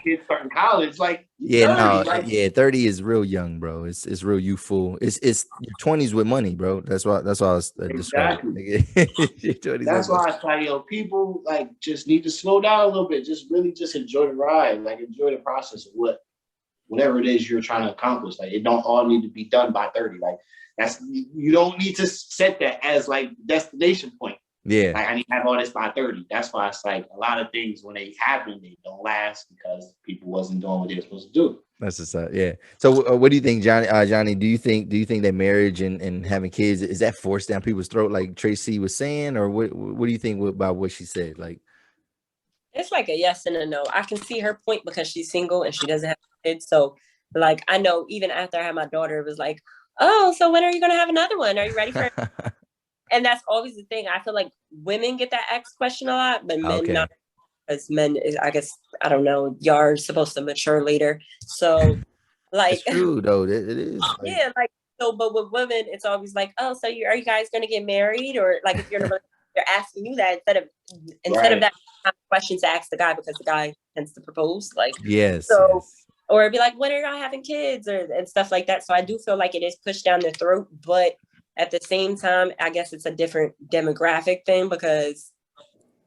kids starting college. Like Yeah, 30, no, like 30 is real young, bro. It's real youthful. It's your 20s with money, bro. That's why I was describing exactly. it. Your 20s That's with money. why I tell people like just need to slow down a little bit. Just really just enjoy the ride. Like enjoy the process of whatever it is you're trying to accomplish. Like it don't all need to be done by 30. Like you don't need to set that as like destination point. Yeah. Like I need to have all this by 30. That's why it's like a lot of things when they happen, they don't last because people wasn't doing what they were supposed to do. That's just yeah. So what do you think, Johnny? Johnny, do you think that marriage and having kids, is that forced down people's throat, like Tracee was saying, or what do you think about what she said? Like, it's like a yes and a no. I can see her point because she's single and she doesn't have kids. So like I know even after I had my daughter, it was like, oh, so when are you gonna have another one? Are you ready for it? And that's always the thing. I feel like women get that asked question a lot, but men not, because men is, I guess, I don't know, y'all are supposed to mature later. So like it's true though. It is. Like, yeah, like so, but with women, it's always like, oh, so are you guys gonna get married? Or like if you're in a relationship, they're asking you that instead of that question to ask the guy, because the guy tends to propose. Like yes. Or it'd be like, when are y'all having kids and stuff like that. So I do feel like it is pushed down their throat, but at the same time, I guess it's a different demographic thing, because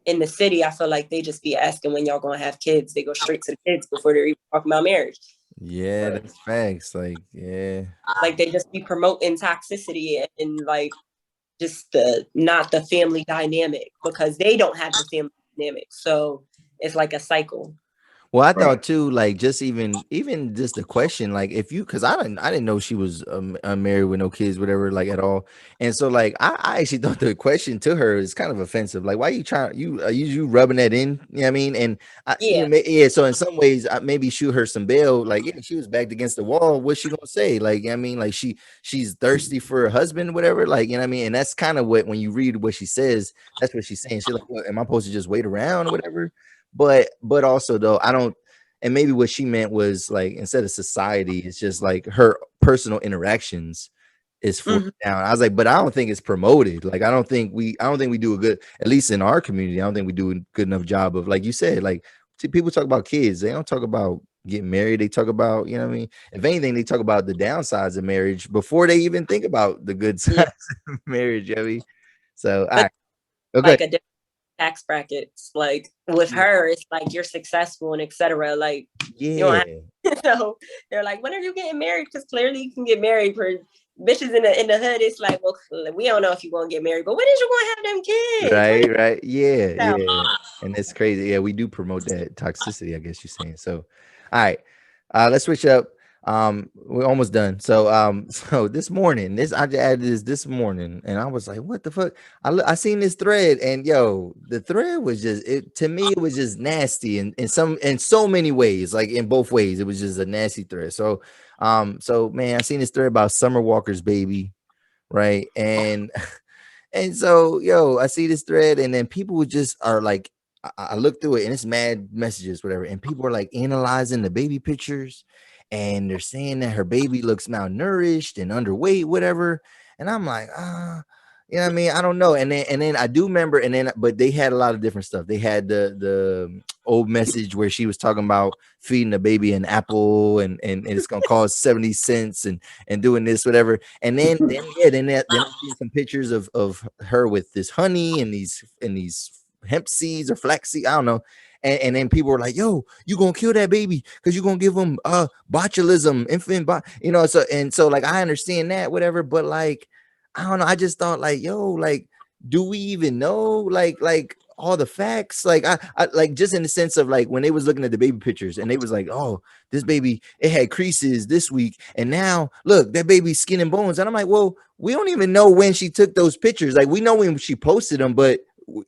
in the city, I feel like they just be asking when y'all gonna have kids. They go straight to the kids before they're even talking about marriage. Yeah, that's facts. Like, yeah. Like they just be promoting toxicity and like just not the family dynamic, because they don't have the family dynamic. So it's like a cycle. Well, I thought too, like just even just the question, like if you, because I didn't know she was married with no kids, whatever, like at all. And so like I actually thought the question to her is kind of offensive. Like, why you trying you rubbing that in? You know what I mean? And yeah. So in some ways, I maybe shoot her some bail. Like, yeah, she was backed against the wall. What's she gonna say? Like, you know what I mean, like she's thirsty for a husband, whatever. Like, you know what I mean? And that's kind of what, when you read what she says, that's what she's saying. She's like, well, am I supposed to just wait around or whatever? But also though, I don't, and maybe what she meant was like, instead of society, it's just like her personal interactions is forced down. I was like, but I don't think it's promoted. Like I don't think we do a good, at least in our community, I don't think we do a good enough job of, like you said, like people talk about kids, they don't talk about getting married. They talk about, you know what I mean? If anything, they talk about the downsides of marriage before they even think about the good sides of marriage. You know what I mean? So all right. Okay. Like a different tax brackets. Like with her, it's like you're successful and etc. Like so they're like, when are you getting married? Because clearly you can get married. For bitches in the hood, it's like, well, we don't know if you're gonna get married, but when is you gonna have them kids? Right. Yeah. And it's crazy. Yeah, we do promote that toxicity, I guess you're saying. So all right, let's switch up. We're almost done. So so this morning, I just added this morning, and I was like, what the fuck? I seen this thread, and yo, the thread was just, to me it was just nasty in so many ways, like in both ways it was just a nasty thread. So so man, I seen this thread about Summer Walker's baby, right? And and so yo, I see this thread, and then people just are like, I look through it and it's mad messages, whatever, and people are like analyzing the baby pictures, and they're saying that her baby looks malnourished and underweight, whatever. And I'm like, you know what I mean? I don't know. And then I do remember, but they had a lot of different stuff. They had the old message where she was talking about feeding the baby an apple and it's gonna cost 70 cents and doing this, whatever. And then I see some pictures of her with this honey and these hemp seeds or flax seeds, I don't know. And then people were like, yo, you gonna kill that baby because you're gonna give them botulism, so like I understand that, whatever, but like I don't know, I just thought like, yo, like, do we even know like all the facts? Like I like, just in the sense of like when they was looking at the baby pictures and they was like, oh, this baby, it had creases this week, and now look, that baby's skin and bones. And I'm like, well, we don't even know when she took those pictures. Like we know when she posted them, but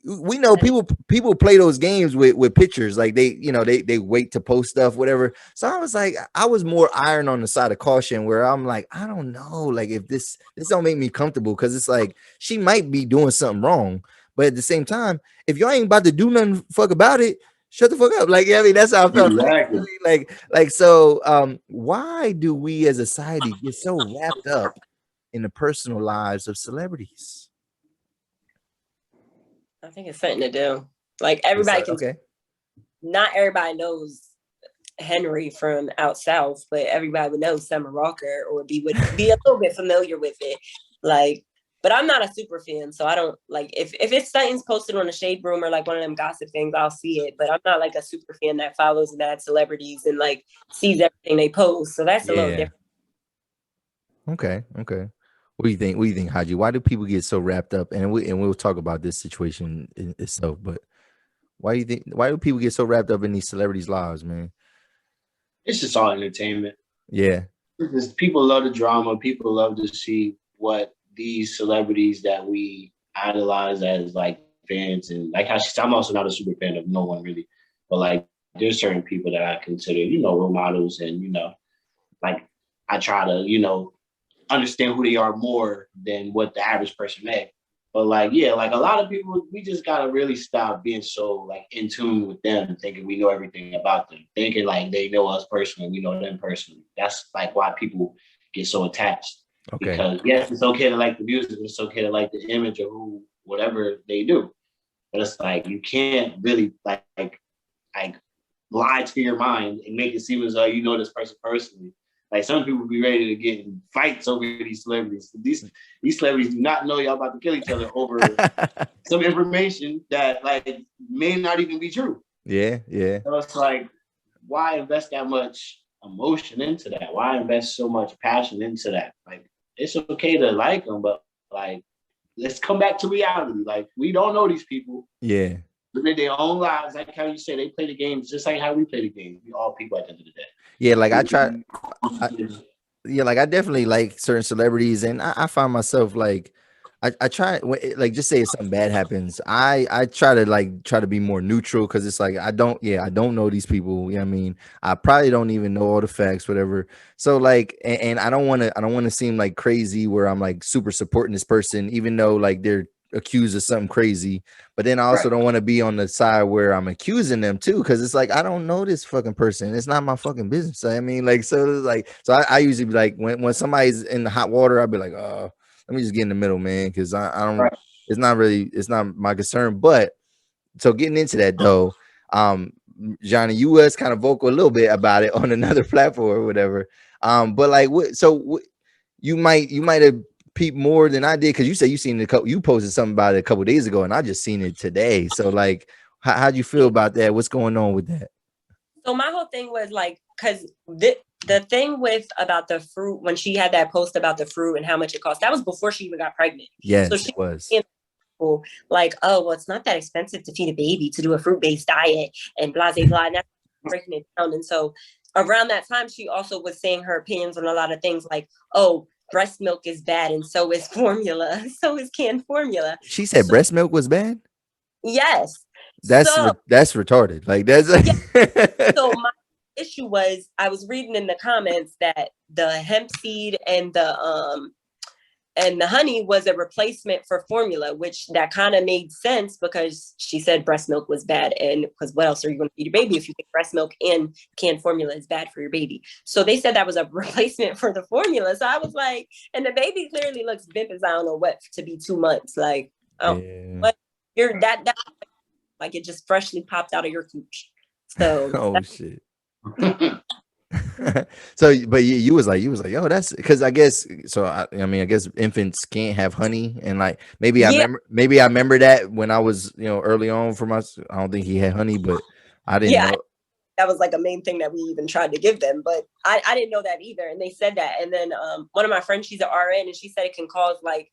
we know people play those games with pictures. Like they wait to post stuff, whatever. So I was like, I was more iron on the side of caution, where I'm like, I don't know, like if this don't make me comfortable, because it's like she might be doing something wrong, but at the same time, if y'all ain't about to do nothing fuck about it, shut the fuck up. Like, yeah, I mean, that's how I felt. Exactly. Like, so, why do we as a society get so wrapped up in the personal lives of celebrities? I think it's something to do. Like everybody can. Okay. Not everybody knows Henry from out south, but everybody would know Summer Walker or be a little bit familiar with it. Like, but I'm not a super fan, so I don't like if it's something's posted on the Shade Room or like one of them gossip things, I'll see it. But I'm not like a super fan that follows mad celebrities and like sees everything they post. So that's a little different. Okay. What do you think, Hadji? Why do people get so wrapped up? And we'll talk about this situation itself, but why do people get so wrapped up in these celebrities' lives, man? It's just all entertainment. Yeah. Because people love the drama. People love to see what these celebrities that we idolize as like fans, and like how I'm also not a super fan of no one really, but like there's certain people that I consider, role models, and like I try to, understand who they are more than what the average person may. But like, yeah, like a lot of people, we just gotta really stop being so like in tune with them, thinking we know everything about them, thinking like they know us personally, we know them personally. That's like why people get so attached. Okay. Because yes, it's okay to like the music, it's okay to like the image of whatever they do. But it's like you can't really like lie to your mind and make it seem as though you know this person personally. Like some people be ready to get in fights over these celebrities. These celebrities do not know y'all about to kill each other over some information that like may not even be true. Yeah. So it's like, why invest that much emotion into that? Why invest so much passion into that? Like, it's okay to like them, but like, let's come back to reality. Like, we don't know these people. Yeah. They live their own lives. Like how you say, they play the games just like how we play the game. We all people at the end of the day. Yeah, like I definitely like certain celebrities, and I find myself like I try like just say if something bad happens, I try to be more neutral because it's like I don't know these people. You know what I mean? I probably don't even know all the facts, whatever. So like, and I don't want to seem like crazy where I'm like super supporting this person, even though like they're accused of something crazy. But then I also don't want to be on the side where I'm accusing them too, because it's like I don't know this fucking person. It's not my fucking business. I mean, like, so it's like, so I usually be like, when somebody's in the hot water, I'll be like, oh, let me just get in the middle, man, because I don't. It's not my concern. But so getting into that though, Johnny, you was kind of vocal a little bit about it on another platform or whatever. But like, you might have peeped more than I did, because you said you seen you posted something about it a couple days ago, and I just seen it today. So like, how'd you feel about that? What's going on with that? So my whole thing was like, because the thing about the fruit, when she had that post about the fruit and how much it cost, that was before she even got pregnant. Yes, so she it was. Like, oh, well, it's not that expensive to feed a baby to do a fruit-based diet and blah, blah, blah. And that's breaking it down. And so around that time, she also was saying her opinions on a lot of things like, oh, breast milk is bad and so is formula. So is canned formula. She said breast milk was bad? Yes. That's retarded. Like, that's So my issue was, I was reading in the comments that the hemp seed and the honey was a replacement for formula, which that kind of made sense because she said breast milk was bad. And because what else are you going to feed your baby if you think breast milk and canned formula is bad for your baby? So they said that was a replacement for the formula. So I was like, and the baby clearly looks bimp as I don't know what to be 2 months. Like, but you're that like it just freshly popped out of your cooch. So oh shit. So, but you was like, oh, that's because I guess so. I mean, I guess infants can't have honey, and like maybe I remember that when I was early on for my. I don't think he had honey, but I didn't know. That was like a main thing that we even tried to give them, but I didn't know that either. And they said that, and then one of my friends, she's an RN, and she said it can cause like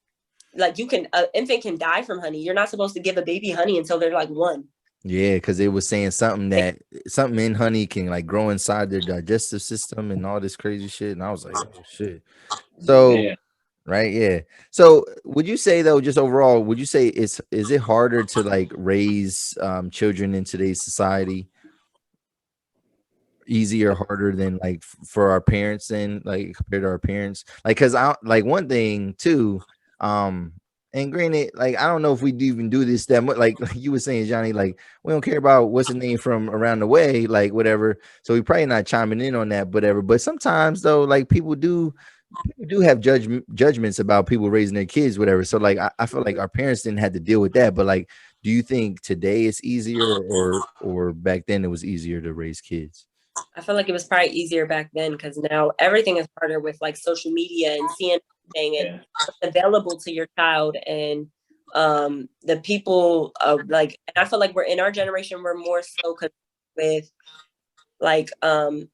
you can infant can die from honey. You're not supposed to give a baby honey until they're like 1. Yeah, because it was saying something in honey can like grow inside their digestive system and all this crazy shit. And I was like, oh shit. So right, yeah. So would you say though, just overall, would you say is it harder to like raise children in today's society? Easier, harder than like for our parents, and like compared to our parents? Like, because I like one thing too, And granted, like I don't know if we do even do this that much. Like you were saying, Johnny, like we don't care about what's the name from around the way, like whatever. So we probably not chiming in on that, whatever. But sometimes though, like people do have judgments about people raising their kids, whatever. So like I feel like our parents didn't have to deal with that. But like, do you think today it's easier or back then it was easier to raise kids? I feel like it was probably easier back then because now everything is harder with like social media and seeing everything and what's available to your child and the people like, and I feel like we're in our generation, we're more so concerned with like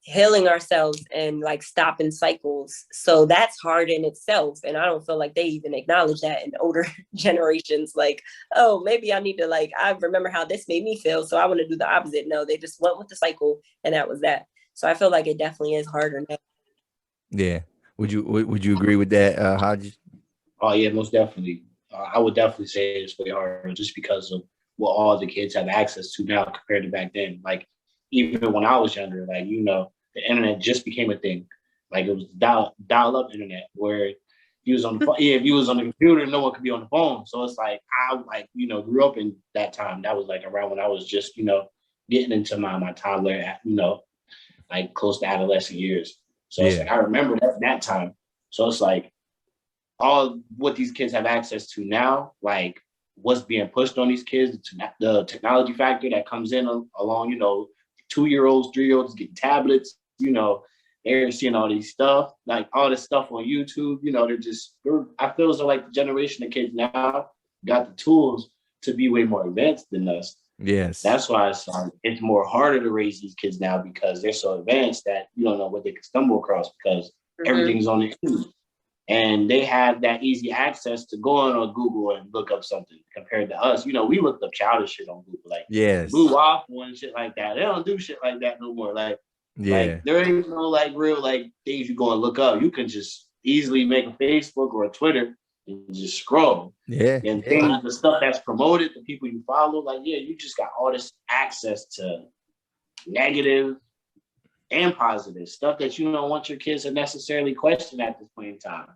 healing ourselves and like stopping cycles. So that's hard in itself. And I don't feel like they even acknowledge that in older generations. Like, oh, maybe I need to like, I remember how this made me feel, so I want to do the opposite. No, they just went with the cycle and that was that. So I feel like it definitely is harder now. Yeah. Would you agree with that, Hadji? Oh yeah, most definitely. I would definitely say it's way harder just because of what all the kids have access to now compared to back then. Like even when I was younger, like the internet just became a thing. Like it was dial up internet where if you was on the phone, yeah, if you was on the computer, no one could be on the phone. So it's like I grew up in that time. That was like around when I was just getting into my toddler, like close to adolescent years. So it's like I remember that time. So it's like all what these kids have access to now, like what's being pushed on these kids, the technology factor that comes in along, 2-year-olds, 3-year-olds getting tablets, they're seeing all these stuff, like all this stuff on YouTube, I feel as though like the generation of kids now got the tools to be way more advanced than us. Yes. That's why it's more harder to raise these kids now because they're so advanced that you don't know what they can stumble across because everything's on the internet. And they have that easy access to go on Google and look up something compared to us. We looked up childish shit on Google, like Blue Waffle and shit like that. They don't do shit like that no more. Like there ain't no like real like things you go and look up. You can just easily make a Facebook or a Twitter and just scroll. Yeah. And things, the stuff that's promoted, the people you follow, like you just got all this access to negative and positive stuff that you don't want your kids to necessarily question at this point in time.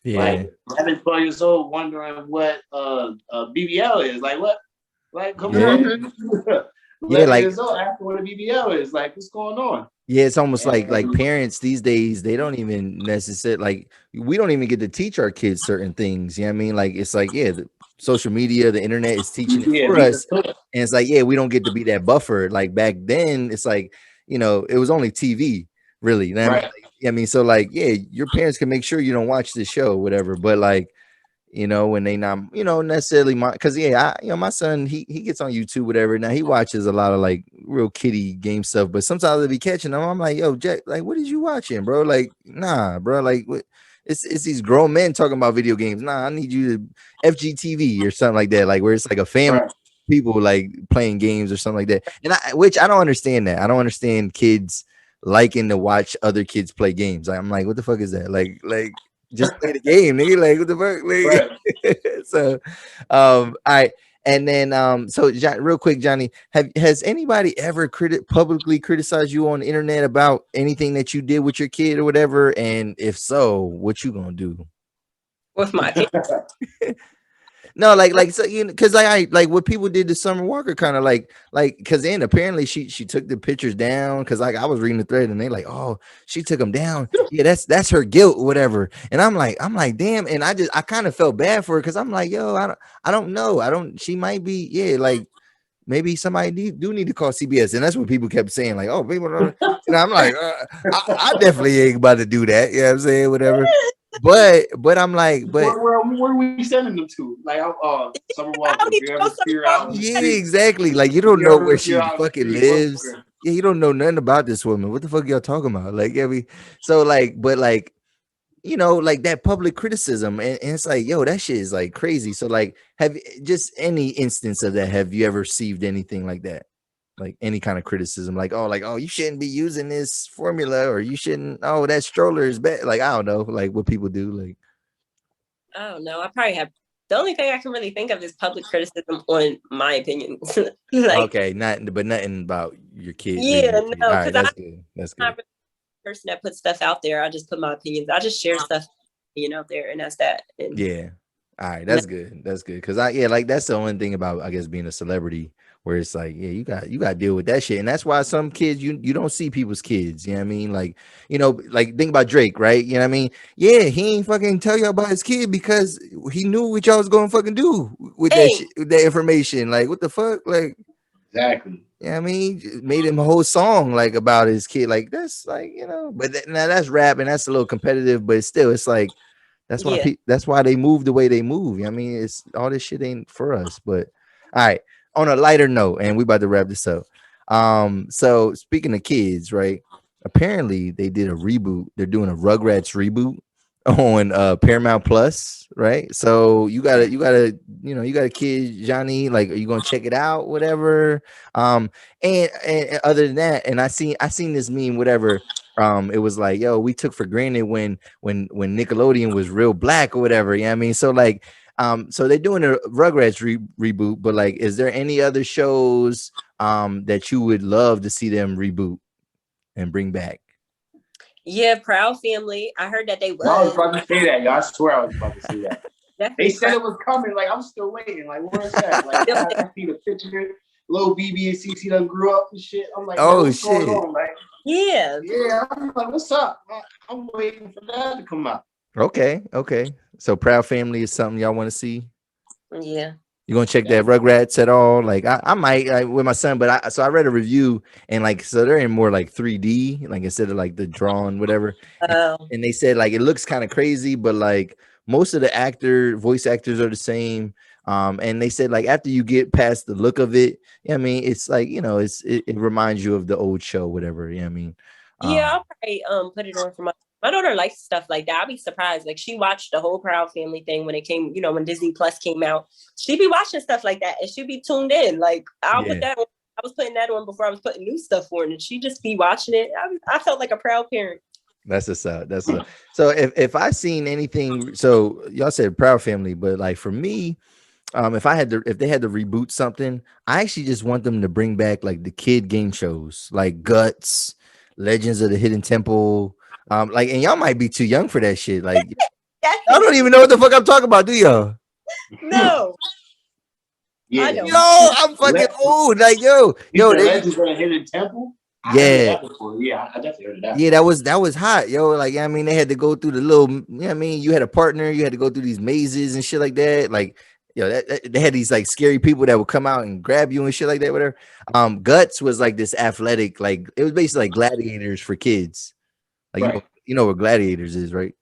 Yeah. Like 11, 12 years old wondering what BBL is. Like what? Like come on. Yeah, like years old asking what a BBL is. Like what's going on? Yeah, it's almost like parents these days, they don't even necessarily like we don't even get to teach our kids certain things. You know what I mean? Like it's like, the social media, the internet is teaching it for us. And it's like, we don't get to be that buffer. Like back then, it's like, it was only TV, really. You know what I mean? So like, your parents can make sure you don't watch this show, whatever. But like, when they not, necessarily because my son, he gets on YouTube, whatever. Now he watches a lot of like real kiddie game stuff, but sometimes I be catching them. I'm like, yo, Jack, like, what is you watching, bro? Like, nah, bro, like, what? It's these grown men talking about video games. Nah, I need you to FGTV or something like that, like where it's like a family people like playing games or something like that. And which I don't understand that. I don't understand kids liking to watch other kids play games. I'm like, what the fuck is that? Like. Just play the game, nigga. Like what the fuck? Like, so, all right. And then, so real quick, Johnny, has anybody ever publicly criticized you on the internet about anything that you did with your kid or whatever? And if so, what you gonna do with my kid? No, like so because like what people did to Summer Walker, kind of like because then apparently she took the pictures down because like I was reading the thread and they like, oh, she took them down. Yeah, that's her guilt, whatever. And I'm like, damn. And I kind of felt bad for her because I'm like, yo, I don't know. She might be, like maybe somebody do need to call CBS. And that's what people kept saying, like, oh, people don't. And I'm like, I definitely ain't about to do that. You know what I'm saying? Whatever. But I'm like, where are we sending them to? Like, Summer Walker, if you ever see her out. Yeah, exactly. Like you don't know where she fucking lives. Yeah, you don't know nothing about this woman. What the fuck y'all talking about? Like, so like, but like, like that public criticism, and it's like, yo, that shit is like crazy. So like, have just any instance of that? Have you ever received anything like that? Like any kind of criticism, like, oh, you shouldn't be using this formula, or you shouldn't. Oh, that stroller is bad. Like, I don't know, like what people do. Like, I don't know. I probably have. The only thing I can really think of is public criticism on my opinions. like, okay, nothing about your kids. Yeah, no, because right, that's good. That's good. I'm not really the person that puts stuff out there. I just put my opinions. I just share stuff, out there, and that's that. And yeah. All right, that's good. That's good. Cause like that's the only thing about I guess being a celebrity where it's like, yeah, you got to deal with that shit. And that's why some kids you don't see people's kids. You know what I mean? Like, like think about Drake, right? You know what I mean? Yeah, he ain't fucking tell you about his kid because he knew what y'all was going to fucking do with that Hey, shit, with that information. Like, what the fuck? Like, Exactly. yeah, I mean, made him a whole song like about his kid. Like that's like, but now that's rap and that's a little competitive, but still, it's like yeah. that's why they move the way they move. I mean, it's all this shit ain't for us. But all right, on a lighter note, and we about to wrap this up. So speaking of kids, right? Apparently they did a reboot. They're doing a Rugrats reboot on Paramount Plus, right? So you got a kid, Johnny. Like, are you gonna check it out? Whatever. And other than that, and I seen this meme, whatever. It was like, yo, we took for granted when Nickelodeon was real black or whatever. You know what I mean? So like, so they're doing a Rugrats reboot, but like, is there any other shows that you would love to see them reboot and bring back? Yeah, Proud Family. I heard that they I was was. about to say that, yo. I swear I was about to say that. Definitely They said Proud. it was coming. Like, I'm still waiting. Like, where's that? Like, I see the picture. Little BB and CC done grew up and shit. I'm like, Oh what's going shit. on? Like, Yeah. yeah, I'm like, what's up? I'm waiting for that to come out. Okay. So Proud Family is something y'all want to see. Yeah. You gonna check that Rugrats at all? Like I might with my son, but I read a review and like so they're in more like 3D, like instead of like the drawn whatever. And, Um, and they said like it looks kind of crazy, but like most of the voice actors are the same. And they said like after you get past the look of it, I mean it's like it reminds you of the old show, whatever. I mean, yeah, I'll probably put it on for my daughter likes stuff like that. I'll be surprised. Like she watched the whole Proud Family thing when it came, when Disney Plus came out. She'd be watching stuff like that and she'd be tuned in. Like I'll put yeah. that on. I was putting that on before I was putting new stuff on, and she just be watching it. I felt like a proud parent. That's a sad. So if I seen anything, so y'all said Proud Family, but like for me, if they had to reboot something, I actually just want them to bring back like the kid game shows, like Guts, Legends of the Hidden Temple. Like, and y'all might be too young for that shit. Like, I don't even know what the fuck I'm talking about, do y'all? No, Yeah. I don't. Yo, I'm fucking old. Like, yo, Legends of the Hidden Temple. I heard yeah. that before. Yeah, I definitely heard of that. Yeah, that was hot, yo. Like, I mean, they had to go through the little, I mean, you had a partner, you had to go through these mazes and shit like that. Like, they had these like scary people that would come out and grab you and shit like that, whatever. Guts was like this athletic, like it was basically like gladiators for kids. Like, Right. you know what gladiators is, right?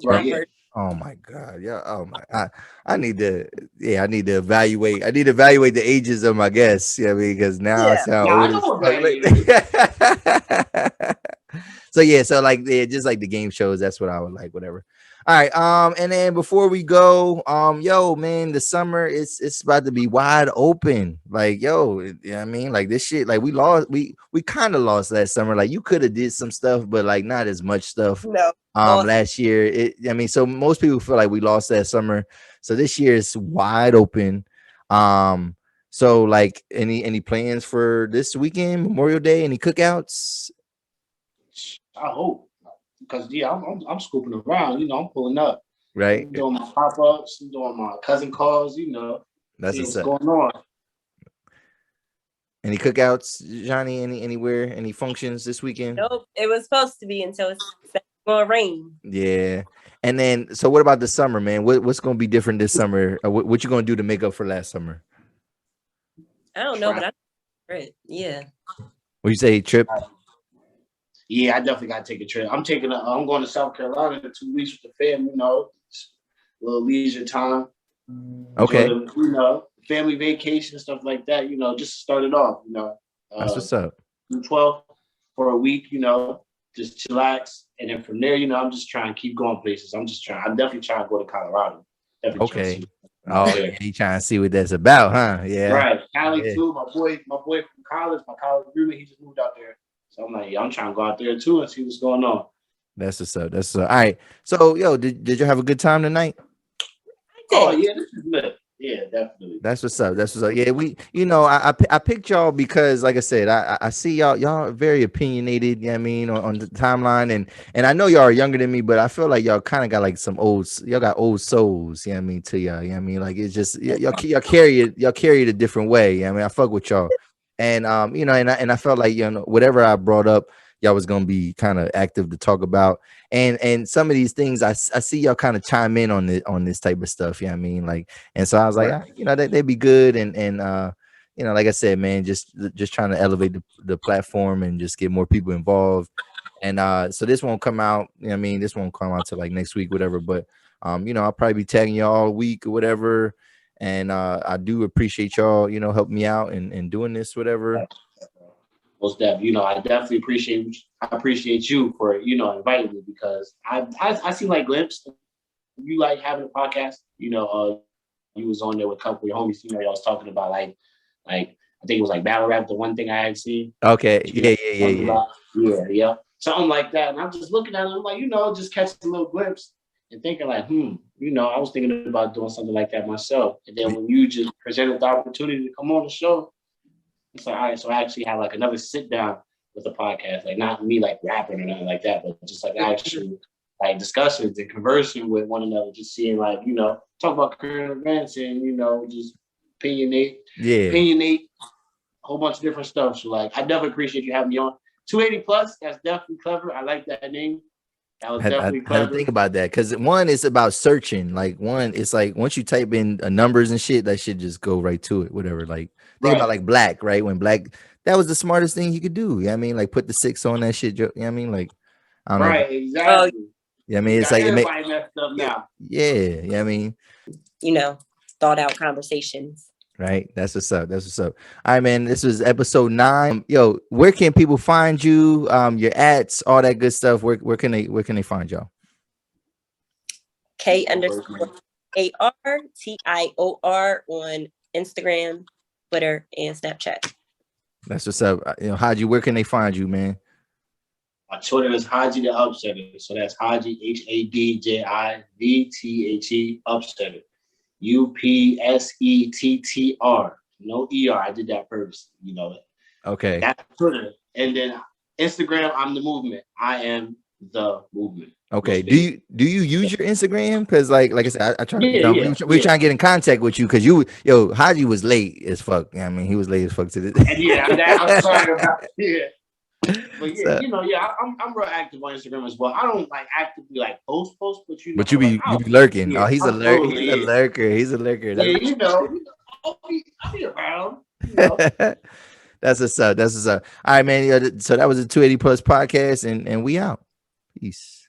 Right. I've Yeah. heard. Oh my god, yeah. Oh my, I need to, I need to evaluate. I need to evaluate the ages of my guests. Yeah, because now I Yeah. sound Yeah, I old know as what fuck. So yeah, so like just like the game shows, that's what I would like, whatever. All right. And then before we go, yo, man, the summer it's about to be wide open. Like, yo, I mean, like this shit, like we kind of lost last summer. Like you could have did some stuff, but like not as much stuff No. Awesome. last year. I mean, so most people feel like we lost that summer. So this year is wide open. So like any plans for this weekend, Memorial Day, any cookouts? I hope, because yeah, I'm scooping around. I'm pulling up. Right. I'm doing my pop ups. I'm doing my cousin calls. That's See a what's set. going on. Any cookouts, Johnny? Anywhere? Any functions this weekend? Nope. It was supposed to be until it's going to rain. Yeah. And then, so what about the summer, man? What's going to be different this summer? What you going to do to make up for last summer? I don't know, but I yeah. What you say, trip? Yeah, I definitely got to take a trip. I'm going to South Carolina in 2 weeks with the family. A little leisure time. Okay. Family vacation, stuff like that. Just to start it off. That's what's up. 12 for a week. Just chillax, and then from there, I'm just trying to keep going places. I'm definitely trying to go to Colorado. Definitely Okay. Oh, yeah, you trying to see what that's about, huh? Yeah. Right. Cali too. My boy from college, my college roommate, he just moved out there. So I'm like, I'm trying to go out there too and see what's going on. That's what's up. All right. So, yo, did you have a good time tonight? I did. Oh yeah, this is lit. Yeah, definitely. That's what's up. That's what's up. Yeah, I picked y'all because, like I said, I see y'all are very opinionated. You know what I mean, on the timeline, and I know y'all are younger than me, but I feel like y'all kind of got like y'all got old souls. You know what I mean, to y'all. You know what I mean, like it's just y'all carry it a different way. You know what I mean, I fuck with y'all, and I felt like whatever I brought up, y'all was gonna be kind of active to talk about. And some of these things I see y'all kind of chime in on this type of stuff. You know what I mean? Like, and so I was like, they'd be good. And like I said, man, just trying to elevate the platform and just get more people involved. And so this won't come out, you know what I mean? This won't come out till like next week, whatever. But I'll probably be tagging y'all all week or whatever. And I do appreciate y'all, helping me out and doing this, whatever. Most definitely, I definitely appreciate you for inviting me, because I see like glimpses. You like having a podcast, you was on there with a couple of your homies. Y'all was talking about like I think it was like battle rap, the one thing I had seen. Okay, yeah, something like that. And I'm just looking at it, I'm like, just catching a little glimpse and thinking like, I was thinking about doing something like that myself. And then when you just presented the opportunity to come on the show, it's like, all right, so I actually have like another sit down with the podcast, like not me like rapping or nothing like that, but just like actual like discussions and conversing with one another, just seeing like, talk about current events and, just opinionate a whole bunch of different stuff. So like, I definitely appreciate you having me on. 280 plus, that's definitely clever. I like that name. That was definitely clever. I had to think about that, because one is about searching. Like one, it's like once you type in numbers and shit, that shit just go right to it. Whatever. Like think about like Black, right? When Black, that was the smartest thing you could do. You know what I mean? Like put the 6 on that shit. You know what I mean? Like I don't know. Right, exactly. Yeah, I mean it's like everybody messed up now. Yeah, you know what I mean? Thought out conversations. Right. That's what's up. That's what's up. All right, man. This was episode 9. Yo, where can people find you? Your ads, all that good stuff. Where can they find y'all? K_ARTIOR on Instagram, Twitter, and Snapchat. That's what's up. Hadji, where can they find you, man? My Twitter is Hadji the Upsetter. So that's Hadji, HADJIVTHE Upsetter. UPSETTR. No ER. I did that first. Okay. That's Twitter. And then Instagram, I'm the movement. I am the movement. Okay. Do you use your Instagram? Because like I said, I try. We were trying to get in contact with you because Hadji was late as fuck. I mean, he was late as fuck to this. I'm sorry about But I'm real active on Instagram as well. I don't like actively like post, but you be lurking. Yeah, he's a lurker. He's a lurker. I'll be around. That's what's up. All right, man. So that was a 280 Plus podcast, and we out. Peace.